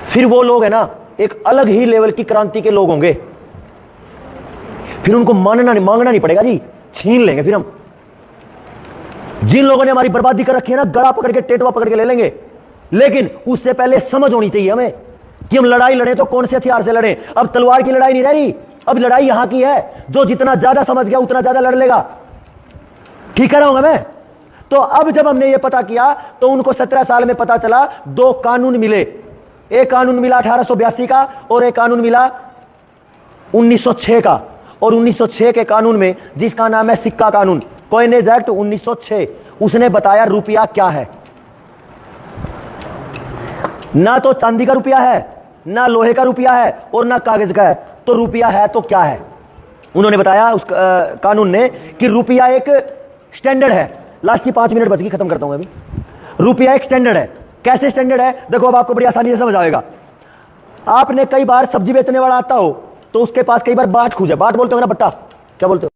फिर वो लोग है ना एक अलग ही लेवल की क्रांति के लोग होंगे, फिर उनको मांगना नहीं पड़ेगा जी, छीन लेंगे फिर हम। जिन लोगों ने हमारी बर्बादी कर रखी है ना, गला पकड़ के टेटवा पकड़ के ले लेंगे। लेकिन उससे पहले समझ होनी चाहिए हमें कि हम लड़ाई लड़े तो कौन से हथियार से लड़े। अब तलवार की लड़ाई नहीं रह रही, अब लड़ाई यहां की है, जो जितना ज्यादा समझ गया उतना ज्यादा लड़ लेगा, ठीक कह रहा हूं मैं। तो अब जब हमने ये पता किया तो उनको 17 साल में पता चला 2 कानून मिले। एक कानून मिला 1882 का और एक कानून मिला 1906 का। और 1906 के कानून में, जिसका नाम है सिक्का कानून, कॉइनेज एक्ट 1906, उसने बताया रुपया क्या है। ना तो चांदी का रुपया है, ना लोहे का रुपया है और ना कागज का है, तो रुपया है तो क्या है। उन्होंने बताया उस कानून ने कि रुपया एक स्टैंडर्ड है। लास्ट की 5 मिनट बच गई, खत्म करता हूं अभी। रुपया एक स्टैंडर्ड है। कैसे स्टैंडर्ड है देखो, अब आपको बड़ी आसानी से समझ आएगा। आपने कई बार सब्जी बेचने वाला आता हो तो उसके पास कई बार बाट खूजा, बाट बोलते हो ना, बट्टा क्या बोलते हो।